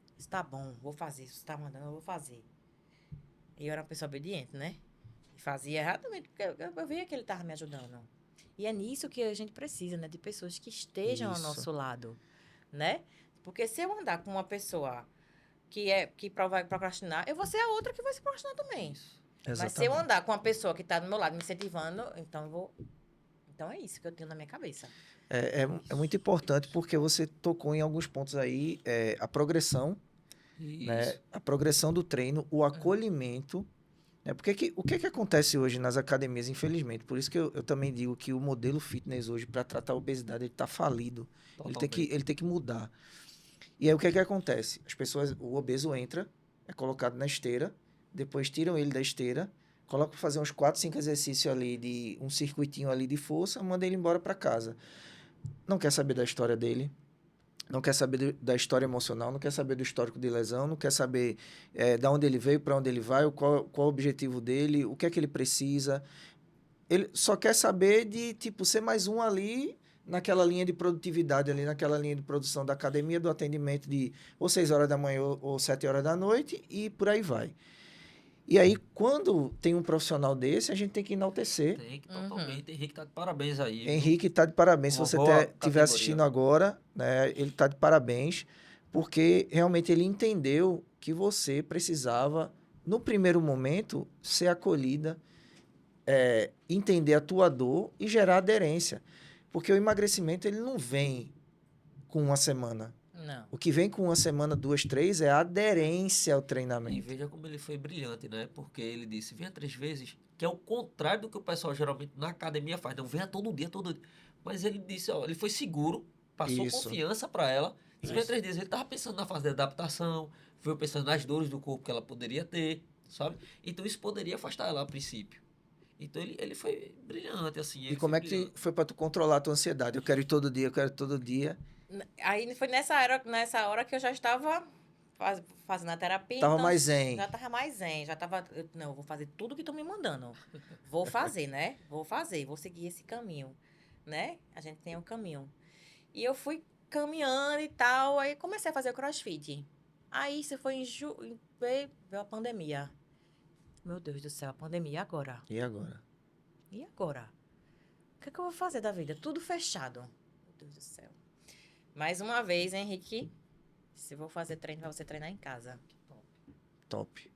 Eu disse, tá bom, vou fazer. Se você tá mandando, eu vou fazer. E eu era uma pessoa obediente, né? E fazia exatamente porque eu via que ele estava me ajudando. E é nisso que a gente precisa, né? De pessoas que estejam ao Isso. nosso lado, né? Porque se eu andar com uma pessoa que vai procrastinar, eu vou ser a outra que vai se procrastinar também. Isso. Mas se eu Exatamente. andar com uma pessoa que está do meu lado me incentivando, então eu vou. Então é isso que eu tenho na minha cabeça. É muito importante porque você tocou em alguns pontos aí, a progressão, né? Isso. A progressão do treino, o acolhimento, né? O que que acontece hoje nas academias, infelizmente? Por isso que eu também digo que o modelo fitness hoje para tratar a obesidade ele está falido. Totalmente. Ele tem que mudar. E aí o que que acontece? O obeso entra, é colocado na esteira, depois tiram ele da esteira, colocam para fazer uns 4, 5 exercícios ali de um circuitinho ali de força, manda ele embora para casa. Não quer saber da história dele, não quer saber da história emocional, não quer saber do histórico de lesão, não quer saber da onde ele veio, para onde ele vai, qual o objetivo dele, o que é que ele precisa. Ele só quer saber de, tipo, ser mais um ali naquela linha de produtividade, ali naquela linha de produção da academia, do atendimento de ou 6 horas da manhã ou 7 horas da noite e por aí vai. E aí, quando tem um profissional desse, a gente tem que enaltecer. Tem que totalmente. Henrique tá de parabéns aí. viu? Henrique está de parabéns. Se Uma você boa estiver categoria. assistindo agora, né, ele está de parabéns, porque realmente ele entendeu que você precisava, no primeiro momento, ser acolhida, entender a tua dor e gerar aderência. Porque o emagrecimento ele não vem com uma semana. Não. O que vem com uma semana, 2, 3 é a aderência ao E treinamento. veja como ele foi brilhante, né? Porque ele disse, venha 3 vezes, que é o contrário do que o pessoal geralmente na academia faz. Não, venha todo dia, todo dia. Mas ele disse, ó, ele foi seguro, passou Isso. confiança para ela. Se venha 3 dias, ele tava pensando na fase de adaptação, foi pensando nas dores do corpo que ela poderia ter, sabe? Então isso poderia afastar ela a princípio. Então ele foi brilhante, assim. E ele como foi é que brilhante. foi para tu controlar a tua ansiedade? Eu quero ir todo dia, eu quero ir todo dia. Aí foi nessa hora que eu já estava fazendo a terapia. Tava então mais zen. Já tava mais zen. Já tava. Não, eu vou fazer tudo que estão me mandando. Vou fazer, né? Vou fazer, vou seguir esse caminho, né? A gente tem um caminho. E eu fui caminhando e tal. Aí comecei a fazer o crossfit. Aí isso foi veio a pandemia. Meu Deus do céu, a pandemia e agora? E agora? E agora? O que é que eu vou fazer da vida? Tudo fechado. Meu Deus do céu. Mais uma vez, Henrique, se eu vou fazer treino, vai você treinar em casa. Top.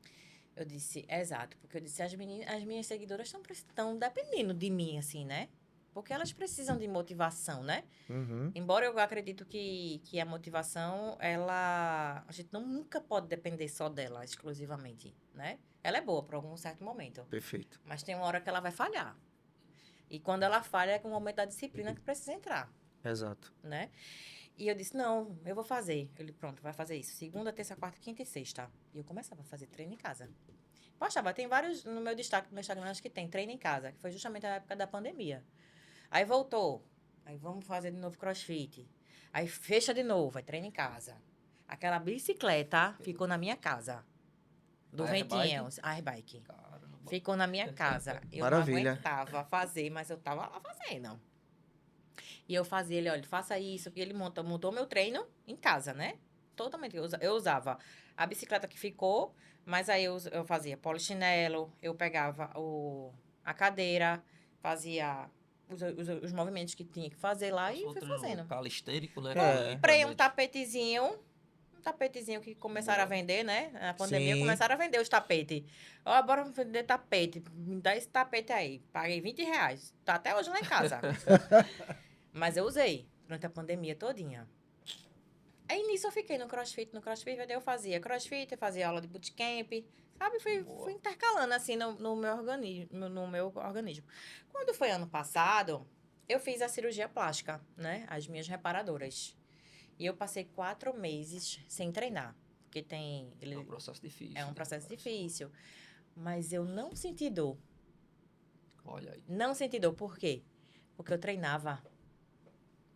Eu disse, exato, porque eu disse, as minhas seguidoras estão dependendo de mim, assim, né? Porque elas precisam de motivação, né? Uhum. Embora eu acredito que a motivação, a gente nunca pode depender só dela, exclusivamente, né? Ela é boa por algum certo momento, Perfeito. mas tem uma hora que ela vai falhar. E quando ela falha, é com o momento da disciplina que precisa entrar, Exato. né? E eu disse, não, eu vou fazer. Ele, pronto, vai fazer isso. Segunda, terça, quarta, quinta e sexta. E eu começava a fazer treino em casa. Poxa, tem vários no meu destaque do meu Instagram, acho que tem treino em casa, que foi justamente a época da pandemia. Aí voltou. Aí vamos fazer de novo crossfit. Aí fecha de novo, aí treino em casa. Aquela bicicleta ficou na minha casa. Do A ventinho, a airbike. Caramba. Ficou na minha casa. Eu Maravilha. não aguentava fazer, mas eu tava lá fazendo. E eu fazia, ele, olha, faça isso. E ele montou meu treino em casa, né? Totalmente. Eu usava a bicicleta que ficou, mas aí eu fazia polichinelo, eu pegava a cadeira, fazia os movimentos que tinha que fazer lá e fui fazendo. Calistênico, né? Comprei um tapetezinho que começaram a vender, né? Na pandemia Sim. começaram a vender os tapetes. Ó, bora vender tapete. Me dá esse tapete aí. Paguei R$20. Tá até hoje lá em casa. Mas eu usei durante a pandemia todinha. Aí nisso eu fiquei no crossfit, daí eu fazia crossfit, eu fazia aula de bootcamp, sabe? Fui intercalando assim no meu organismo. Quando foi ano passado, eu fiz a cirurgia plástica, né? As minhas reparadoras. E eu passei 4 meses sem treinar. Porque É um processo difícil. é um processo difícil. Mas eu não senti dor. Olha aí. Não senti dor. Por quê? Porque eu treinava.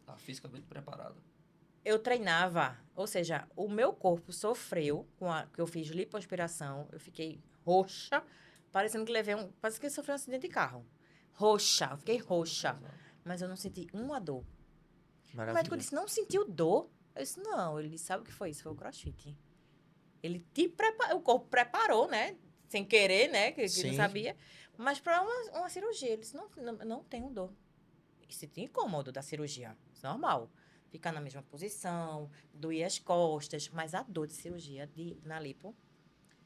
Tá fisicamente preparado. Eu treinava. Ou seja, o meu corpo sofreu que eu fiz lipoaspiração. Eu fiquei roxa. Parecendo que parece que eu sofri um acidente de carro. Roxa. Eu fiquei roxa. Mas eu não senti uma dor. O médico Maravilha. disse, não sentiu dor? Eu disse, não. Ele disse, sabe o que foi isso? Foi o crossfit. Ele o corpo preparou, né? Sem querer, né? Que Sim. não sabia. Mas para uma cirurgia. Ele disse, não tenho dor. E se tem incômodo da cirurgia. Isso é normal. Ficar na mesma posição, doer as costas. Mas a dor de cirurgia na lipo,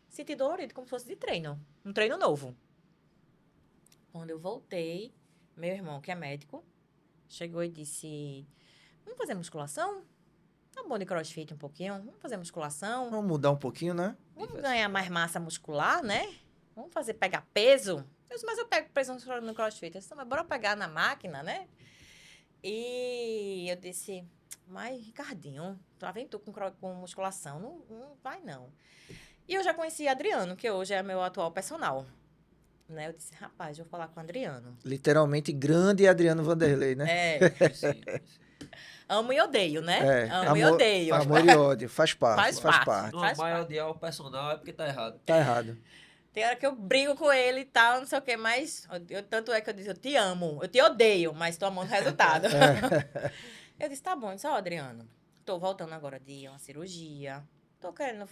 senti dolorido, como se fosse de treino. Um treino novo. Quando eu voltei, meu irmão, que é médico, chegou e disse, vamos fazer musculação? Tá bom de crossfit um pouquinho? Vamos fazer musculação? Vamos mudar um pouquinho, né? Vamos ganhar mais massa muscular, né? Vamos pegar peso? Eu disse, mas eu pego peso no crossfit. Eu disse, mas bora pegar na máquina, né? E eu disse, mas Ricardinho, lá vem tu com musculação. Não vai, não. E eu já conheci Adriano, que hoje é meu atual personal. Né? Eu disse, rapaz, eu vou falar com o Adriano. Literalmente grande Adriano Vanderlei, né? Sim. Amo e odeio, né? Amo e amor, odeio. amor e ódio, faz parte. Faz parte. Não Faz vai parte. odiar o personal é porque tá errado. Tá errado. Tem hora que eu brigo com ele e tal, não sei o quê, mas tanto é que eu disse, eu te amo, eu te odeio, mas tô amando o resultado. Eu disse, tá bom, eu disse, ó, Adriano, tô voltando agora de uma cirurgia, tô querendo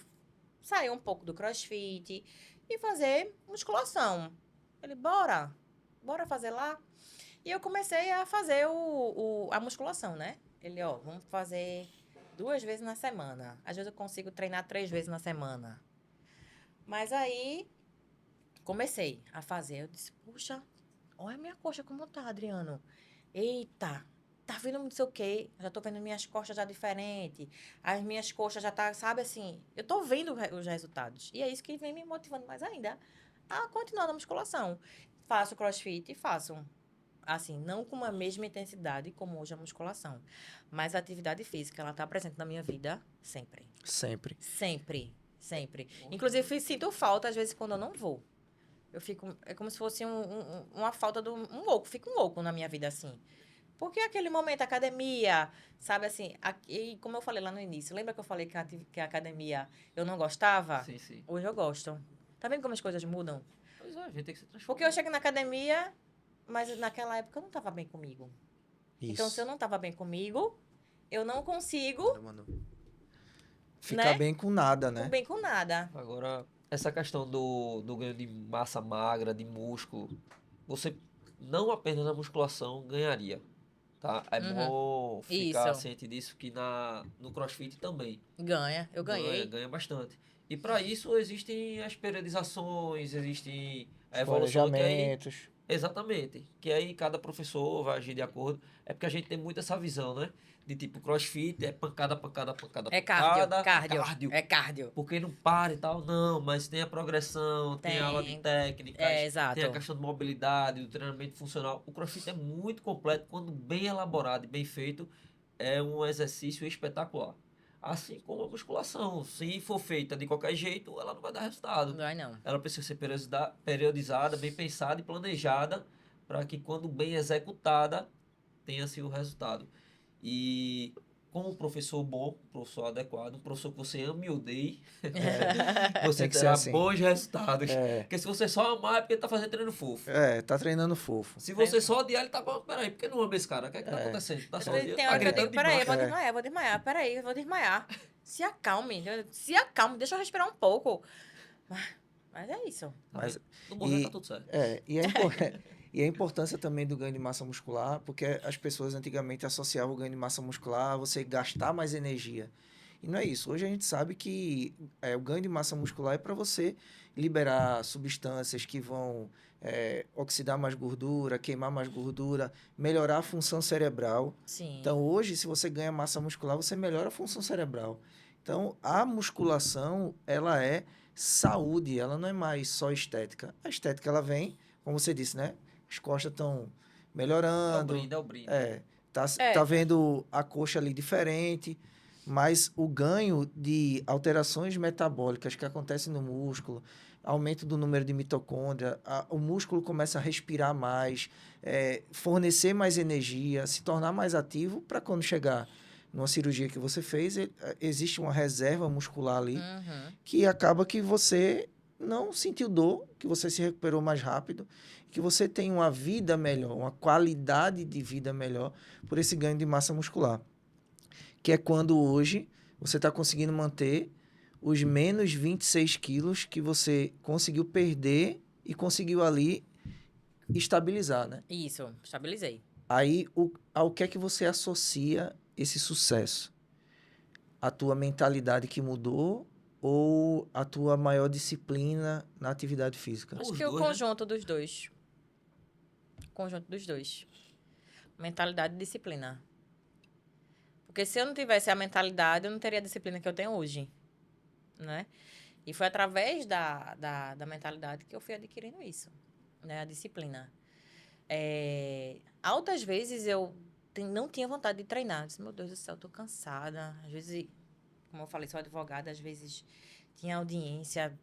sair um pouco do crossfit, e fazer musculação. Ele, bora fazer lá. E eu comecei a fazer a musculação, né? Ele, ó, vamos fazer 2 vezes na semana. Às vezes eu consigo treinar 3 vezes na semana. Mas aí, comecei a fazer. Eu disse, puxa, olha a minha coxa como tá, Adriano. Eita, tá vendo não sei o quê. Já tô vendo minhas costas já diferente. As minhas coxas já tá, sabe assim, eu tô vendo os resultados. E é isso que vem me motivando mais ainda a continuar na musculação. Faço crossfit, faço, assim, não com a mesma intensidade como hoje a musculação. Mas a atividade física, ela tá presente na minha vida sempre. Sempre. Sempre, sempre. Inclusive, sinto falta, às vezes, quando eu não vou. Eu fico... É como se fosse uma falta de um oco. Fica um oco na minha vida, assim. Porque aquele momento, academia, sabe assim... E como eu falei lá no início, lembra que eu falei que a academia eu não gostava? Sim, sim. Hoje eu gosto. Tá vendo como as coisas mudam? Pois é, a gente tem que se transformar. Porque eu cheguei na academia, mas naquela época eu não estava bem comigo. Isso. Então, se eu não estava bem comigo, eu não consigo, Mano, ficar né? bem com nada, né? Bem com nada. Agora, essa questão do ganho de massa magra, de músculo, você não apenas na musculação ganharia, tá? É Uhum. bom ficar Isso. ciente disso que no CrossFit também. Ganha, eu ganhei. Ganha bastante. E para isso existem as periodizações, existe a Os evolução que aí planejamentos. exatamente. Que aí cada professor vai agir de acordo. É porque a gente tem muito essa visão, né? De tipo, CrossFit é pancada, pancada, pancada, É pancada. cardio. É cardio. Porque não para e tal. Não, mas tem a progressão, tem a aula de Tem. técnicas, É, exato. tem a questão de mobilidade, do treinamento funcional. O CrossFit é muito completo. Quando bem elaborado e bem feito, é um exercício espetacular. Assim como a musculação. Se for feita de qualquer jeito, ela não vai dar resultado. Não vai, não. Ela precisa ser periodizada, bem pensada e planejada para que, quando bem executada, tenha-se o resultado. E como um professor bom, um professor adequado, um professor que você ama e odeie, você Tem que ser terá assim. bons resultados. É. Porque se você só amar, é porque ele tá fazendo treino fofo. Tá treinando fofo. Se você só odiar, ele tá bom. Peraí, por que não ama esse cara? O que é que tá acontecendo? Tá só odiando? Tem Tá hora que eu gritando digo, peraí, eu demais. vou desmaiar, peraí, eu vou desmaiar. Se acalme, deixa eu respirar um pouco. Mas é isso. Tá Mas- vendo? No morrer e- tá tudo certo. E a importância também do ganho de massa muscular, porque as pessoas antigamente associavam o ganho de massa muscular a você gastar mais energia. E não é isso. Hoje a gente sabe que o ganho de massa muscular é para você liberar substâncias que vão oxidar mais gordura, queimar mais gordura, melhorar a função cerebral. Sim. Então, hoje, se você ganha massa muscular, você melhora a função cerebral. Então, a musculação, ela é saúde, ela não é mais só estética. A estética, ela vem, como você disse, né? As costas estão É o melhorando. brinde, é o brinde. Tá vendo a coxa ali diferente, mas o ganho de alterações metabólicas que acontecem no músculo, aumento do número de mitocôndria, o músculo começa a respirar mais, fornecer mais energia, se tornar mais ativo para quando chegar numa cirurgia que você fez, existe uma reserva muscular ali Uhum. que acaba que você não sentiu dor, que você se recuperou mais rápido, que você tem uma vida melhor, uma qualidade de vida melhor por esse ganho de massa muscular. Que é quando hoje você está conseguindo manter os menos 26 quilos que você conseguiu perder e conseguiu ali estabilizar, né? Isso, estabilizei. Aí, ao que é que você associa esse sucesso? A tua mentalidade que mudou ou a tua maior disciplina na atividade física? Acho Os que o dois, né? conjunto dos dois. Conjunto dos dois. Mentalidade e disciplina. Porque se eu não tivesse a mentalidade, eu não teria a disciplina que eu tenho hoje, né? E foi através da mentalidade que eu fui adquirindo isso, né? A disciplina. Altas vezes eu não tinha vontade de treinar. Eu disse, meu Deus do céu, eu tô cansada. Às vezes, como eu falei, sou advogada, às vezes tinha audiência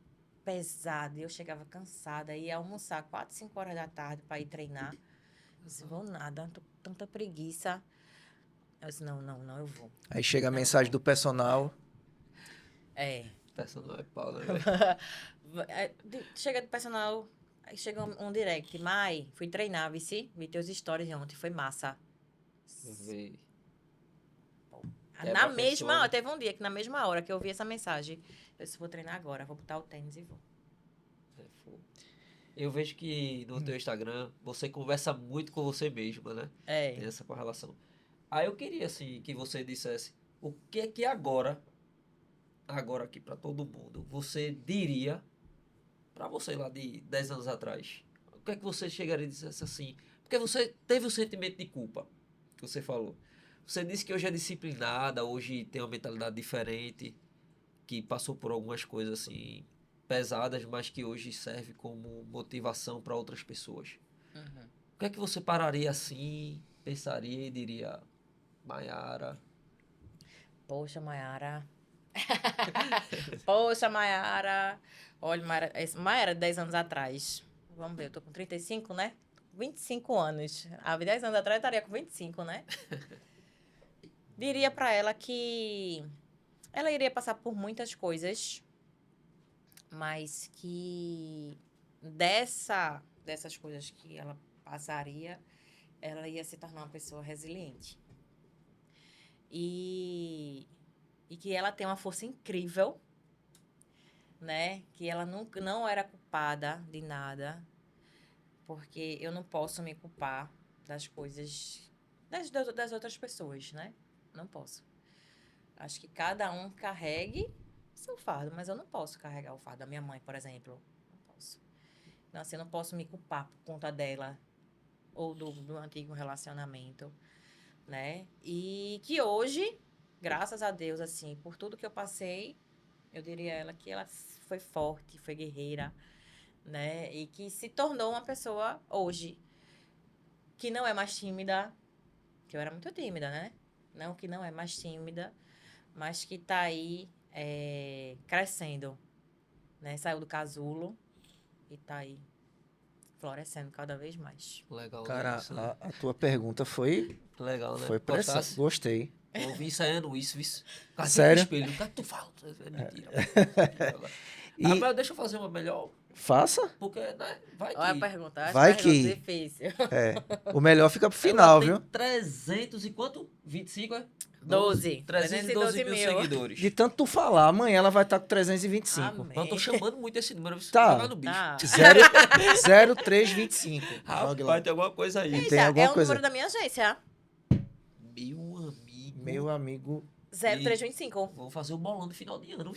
pesada e eu chegava cansada. Ia almoçar 4, 5 horas da tarde para ir treinar. Eu disse, vou nada, tô com tanta preguiça. Eu disse, não, eu vou. Aí chega a mensagem do personal. Personal é pau, né? Chega do personal, aí chega um direct. Mai, fui treinar, vi teus stories de ontem, foi massa. Vê. Na a mesma pessoa, hora, né? teve um dia que na mesma hora que eu vi essa mensagem, eu disse, vou treinar agora, vou botar o tênis e vou. Pô. Eu vejo que no teu Instagram você conversa muito com você mesma, né? Tem essa correlação. Aí eu queria, assim, que você dissesse o que é que agora aqui pra todo mundo, você diria pra você lá de 10 anos atrás? O que é que você chegaria e dissesse assim? Porque você teve o sentimento de culpa, que você falou. Você disse que hoje é disciplinada, hoje tem uma mentalidade diferente, que passou por algumas coisas assim pesadas, mas que hoje serve como motivação para outras pessoas. Uhum. O que é que você pararia assim, pensaria e diria, Maiara? Poxa, Mayara. Poxa, Mayara. Olha, Mayara, 10 anos atrás. Vamos ver, eu tô com 35, né? 25 anos. Há 10 anos atrás eu estaria com 25, né? Diria pra ela que ela iria passar por muitas coisas, mas que dessas coisas que ela passaria, ela ia se tornar uma pessoa resiliente. E que ela tem uma força incrível, né? Que ela não era culpada de nada, porque eu não posso me culpar das coisas das outras pessoas, né? Não posso. Acho que cada um carregue seu fardo, mas eu não posso carregar o fardo da minha mãe, por exemplo. Não posso. Então, assim, eu não posso me culpar por conta dela ou do antigo relacionamento, né? E que hoje, graças a Deus, assim, por tudo que eu passei, eu diria a ela que ela foi forte, foi guerreira, né? E que se tornou uma pessoa hoje que não é mais tímida, que eu era muito tímida, né? Não que não é mais tímida, mas que tá aí crescendo, né? Saiu do casulo e tá aí florescendo cada vez mais. Legal, né? Cara, Isso, né? a tua pergunta foi, Legal, né? foi pressa. Gostasse? Gostei. Eu ouvi ensaiando isso. Cara, fica no Sério? espelho. O que é que tu fala? É mentira. E Rapaz, deixa eu fazer uma melhor, faça. porque, né? Vai Olha a que... pergunta, as Vai perguntas que- difíceis. O melhor fica pro Ela final, tem viu? 300 e quanto? 25, é? 12. 312 mil 312 mil. seguidores. De tanto tu falar, amanhã ela vai estar com 325. Amém. Mas eu tô chamando muito esse número. Você Tá. jogar no bicho. Tá. 0325. Jogue lá. Rapaz, tem alguma coisa aí. Tem Eita, alguma é o coisa? número da minha agência. Meu amigo. Meu amigo. 0325. Vamos fazer o bolão do final de ano.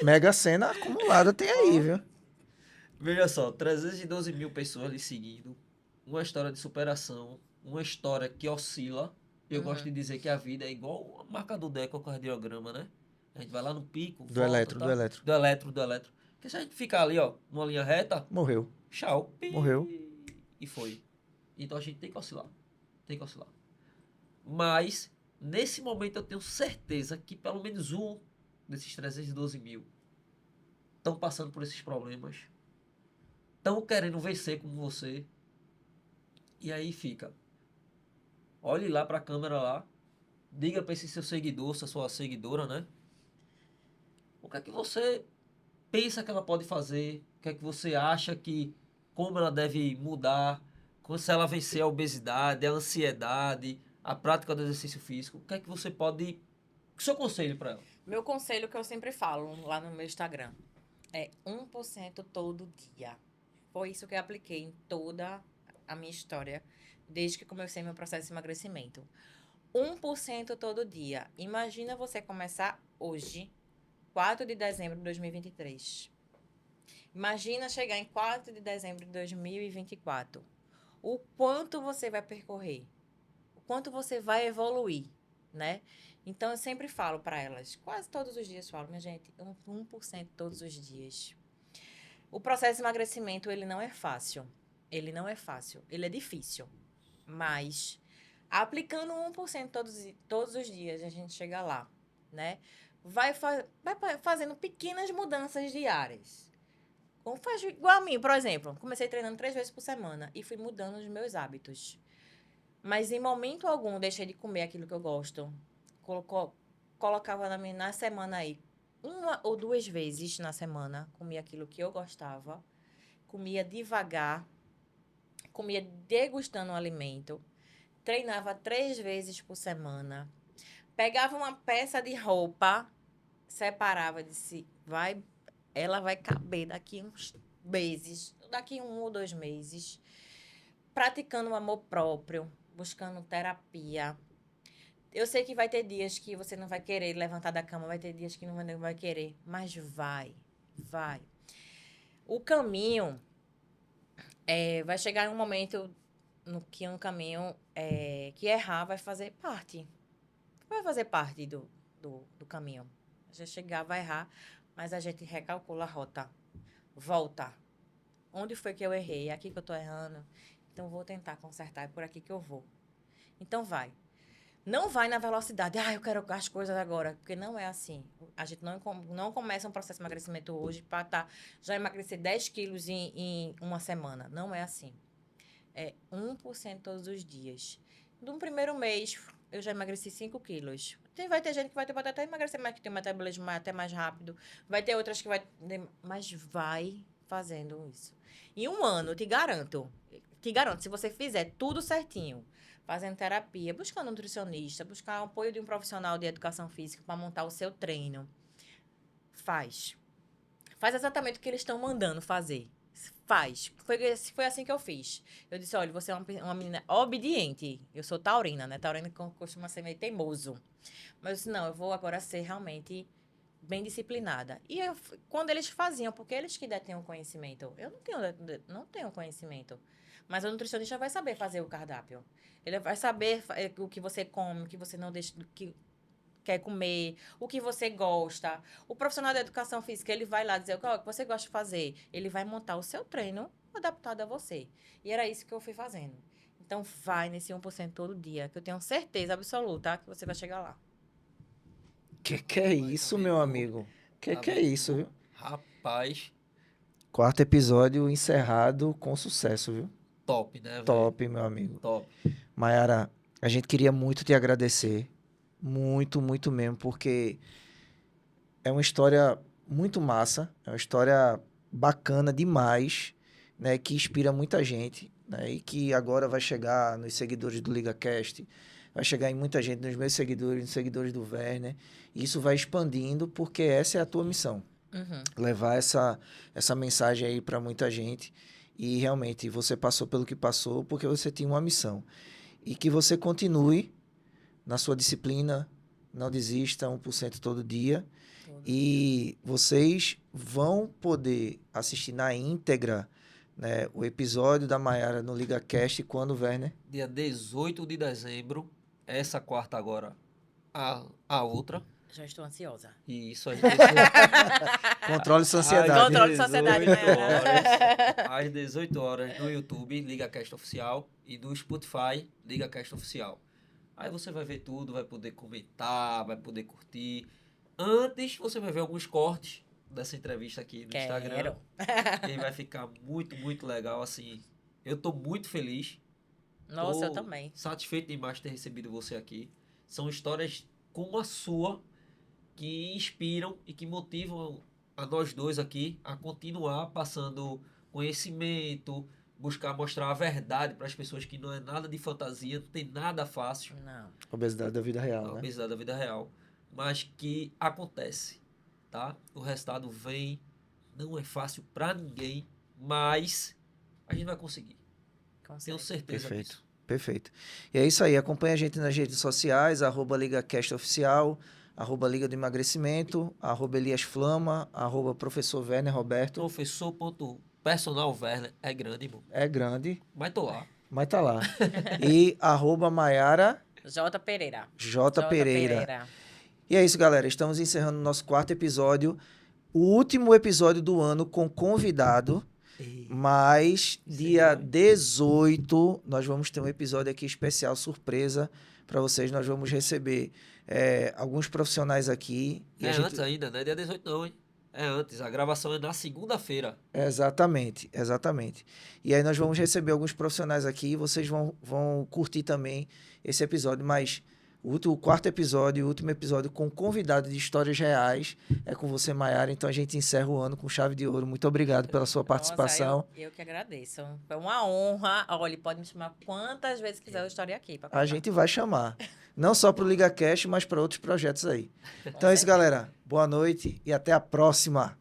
Mega Sena acumulada tem aí, viu? Veja só, 312 mil pessoas lhe seguindo. Uma história de superação. Uma história que oscila. Eu gosto de dizer que a vida é igual a marca do Deco ao cardiograma, né? A gente vai lá no pico, Do volta, eletro, tá? do eletro. Do eletro. Porque se a gente ficar ali, ó, numa linha reta, Morreu. tchau. Morreu. E foi. Então a gente tem que oscilar. Tem que oscilar. Mas, nesse momento, eu tenho certeza que pelo menos um desses 312 mil estão passando por esses problemas. Estão querendo vencer como você. E aí fica. Olhe lá para a câmera lá. Diga para esse seu seguidor, essa sua seguidora, né? O que é que você pensa que ela pode fazer? O que é que você acha que... Como ela deve mudar? Se ela vencer a obesidade, a ansiedade, a prática do exercício físico. O que é que você pode... O seu conselho para ela? Meu conselho que eu sempre falo lá no meu Instagram é 1% todo dia. Foi isso que eu apliquei em toda a minha história, desde que comecei meu processo de emagrecimento. 1% todo dia. Imagina você começar hoje, 4 de dezembro de 2023. Imagina chegar em 4 de dezembro de 2024. O quanto você vai percorrer, o quanto você vai evoluir, né? Então, eu sempre falo para elas, quase todos os dias falo, minha gente, 1% todos os dias. O processo de emagrecimento, ele não é fácil. Ele não é fácil, ele é difícil. Mas, aplicando 1% todos os dias, a gente chega lá, né? Vai fazendo pequenas mudanças diárias. Como faz igual a mim, por exemplo. Comecei treinando 3 vezes por semana e fui mudando os meus hábitos. Mas em momento algum deixei de comer aquilo que eu gosto. Colocava na semana aí 1 ou 2 vezes na semana, comia aquilo que eu gostava, comia devagar, comia degustando o alimento, treinava 3 vezes por semana, pegava uma peça de roupa, separava, disse, ela vai caber daqui uns meses, daqui 1 ou 2 meses, praticando o amor próprio, buscando terapia. Eu sei que vai ter dias que você não vai querer levantar da cama, vai ter dias que não vai querer, mas vai. O caminho, vai chegar um momento no caminho, que errar vai fazer parte. Vai fazer parte do caminho. A gente chegar, vai errar, mas a gente recalcula a rota. Volta. Onde foi que eu errei? É aqui que eu tô errando. Então, vou tentar consertar. É por aqui que eu vou. Então, vai. Não vai na velocidade. Eu quero as coisas agora. Porque não é assim. A gente não começa um processo de emagrecimento hoje para já emagrecer 10 quilos em uma semana. Não é assim. É 1% todos os dias. No primeiro mês, eu já emagreci 5 quilos. Vai ter gente que vai ter pode até emagrecer mais, que tem um metabolismo até mais rápido. Vai ter outras que vai... Mas vai fazendo isso. Em um ano, eu te garanto, se você fizer tudo certinho, fazendo terapia, buscando um nutricionista, buscar o apoio de um profissional de educação física para montar o seu treino, faz. Faz exatamente o que eles estão mandando fazer. Faz. Foi assim que eu fiz. Eu disse, olha, você é uma menina obediente. Eu sou taurina, né? Taurina costuma ser meio teimoso. Mas eu disse, não, eu vou agora ser realmente bem disciplinada. E quando eles faziam, porque eles que detêm o conhecimento. Eu não tenho conhecimento. Mas o nutricionista vai saber fazer o cardápio. Ele vai saber o que você come, o que você não deixa... que quer comer, o que você gosta. O profissional da educação física, ele vai lá dizer o que você gosta de fazer. Ele vai montar o seu treino adaptado a você. E era isso que eu fui fazendo. Então, vai nesse 1% todo dia, que eu tenho certeza absoluta que você vai chegar lá. Que é isso, meu amigo? Que é isso, viu? Rapaz, 4º episódio encerrado com sucesso, viu? top, né, velho? Top, meu amigo. Top. Mayara, a gente queria muito te agradecer. Muito, muito mesmo, porque é uma história muito massa, é uma história bacana demais, né, que inspira muita gente, né, e que agora vai chegar nos seguidores do LigaCast, vai chegar em muita gente, nos meus seguidores, nos seguidores do Werner, e isso vai expandindo, porque essa é a tua missão, levar essa mensagem aí para muita gente, e realmente você passou pelo que passou, porque você tinha uma missão, e que você continue na sua disciplina, não desista, 1% todo dia. E vocês vão poder assistir na íntegra, né, o episódio da Mayara no LigaCast quando, Werner? Dia 18 de dezembro, essa quarta agora, a outra. Já estou ansiosa. E isso às Controle sua ansiedade. Controle sua ansiedade, às 18 horas no YouTube, LigaCast Oficial, e no Spotify, LigaCast Oficial. Aí você vai ver tudo, vai poder comentar, vai poder curtir. Antes, você vai ver alguns cortes dessa entrevista aqui no Instagram. E vai ficar muito, muito legal, assim. Eu tô muito feliz. Nossa, eu também. Satisfeito demais de ter recebido você aqui. São histórias como a sua que inspiram e que motivam a nós dois aqui a continuar passando conhecimento, buscar mostrar a verdade para as pessoas, que não é nada de fantasia, não tem nada fácil. Não. Obesidade da vida real, né? Obesidade da vida real. Mas que acontece, tá? O resultado vem, não é fácil para ninguém, mas a gente vai conseguir. Tenho certeza disso. Perfeito. E é isso aí, acompanha a gente nas redes sociais, @LigaCastOficial, @Liga do Emagrecimento, @EliasFlama, @Professor Werner Roberto. Professor.personal Werner é grande, irmão. É grande. Mas tô lá. Mas tá lá. E @Mayara J. Pereira. J. Pereira. E é isso, galera. Estamos encerrando o nosso 4º episódio. O último episódio do ano com convidado. Mas dia 18 nós vamos ter um episódio aqui especial, surpresa para vocês. Nós vamos receber alguns profissionais aqui. E Antes ainda, não é dia 18 não, hein? É antes, a gravação é na segunda-feira. Exatamente. E aí nós vamos receber alguns profissionais aqui e vocês vão curtir também esse episódio. Mas o 4º episódio, o último episódio com convidado de histórias reais é com você, Mayara. Então a gente encerra o ano com chave de ouro. Muito obrigado pela sua participação. Nossa, eu que agradeço. Foi uma honra. Olha, pode me chamar quantas vezes quiser, eu estarei aqui. A gente vai chamar. Não só para o LigaCast, mas para outros projetos aí. Então é isso, galera. Boa noite e até a próxima.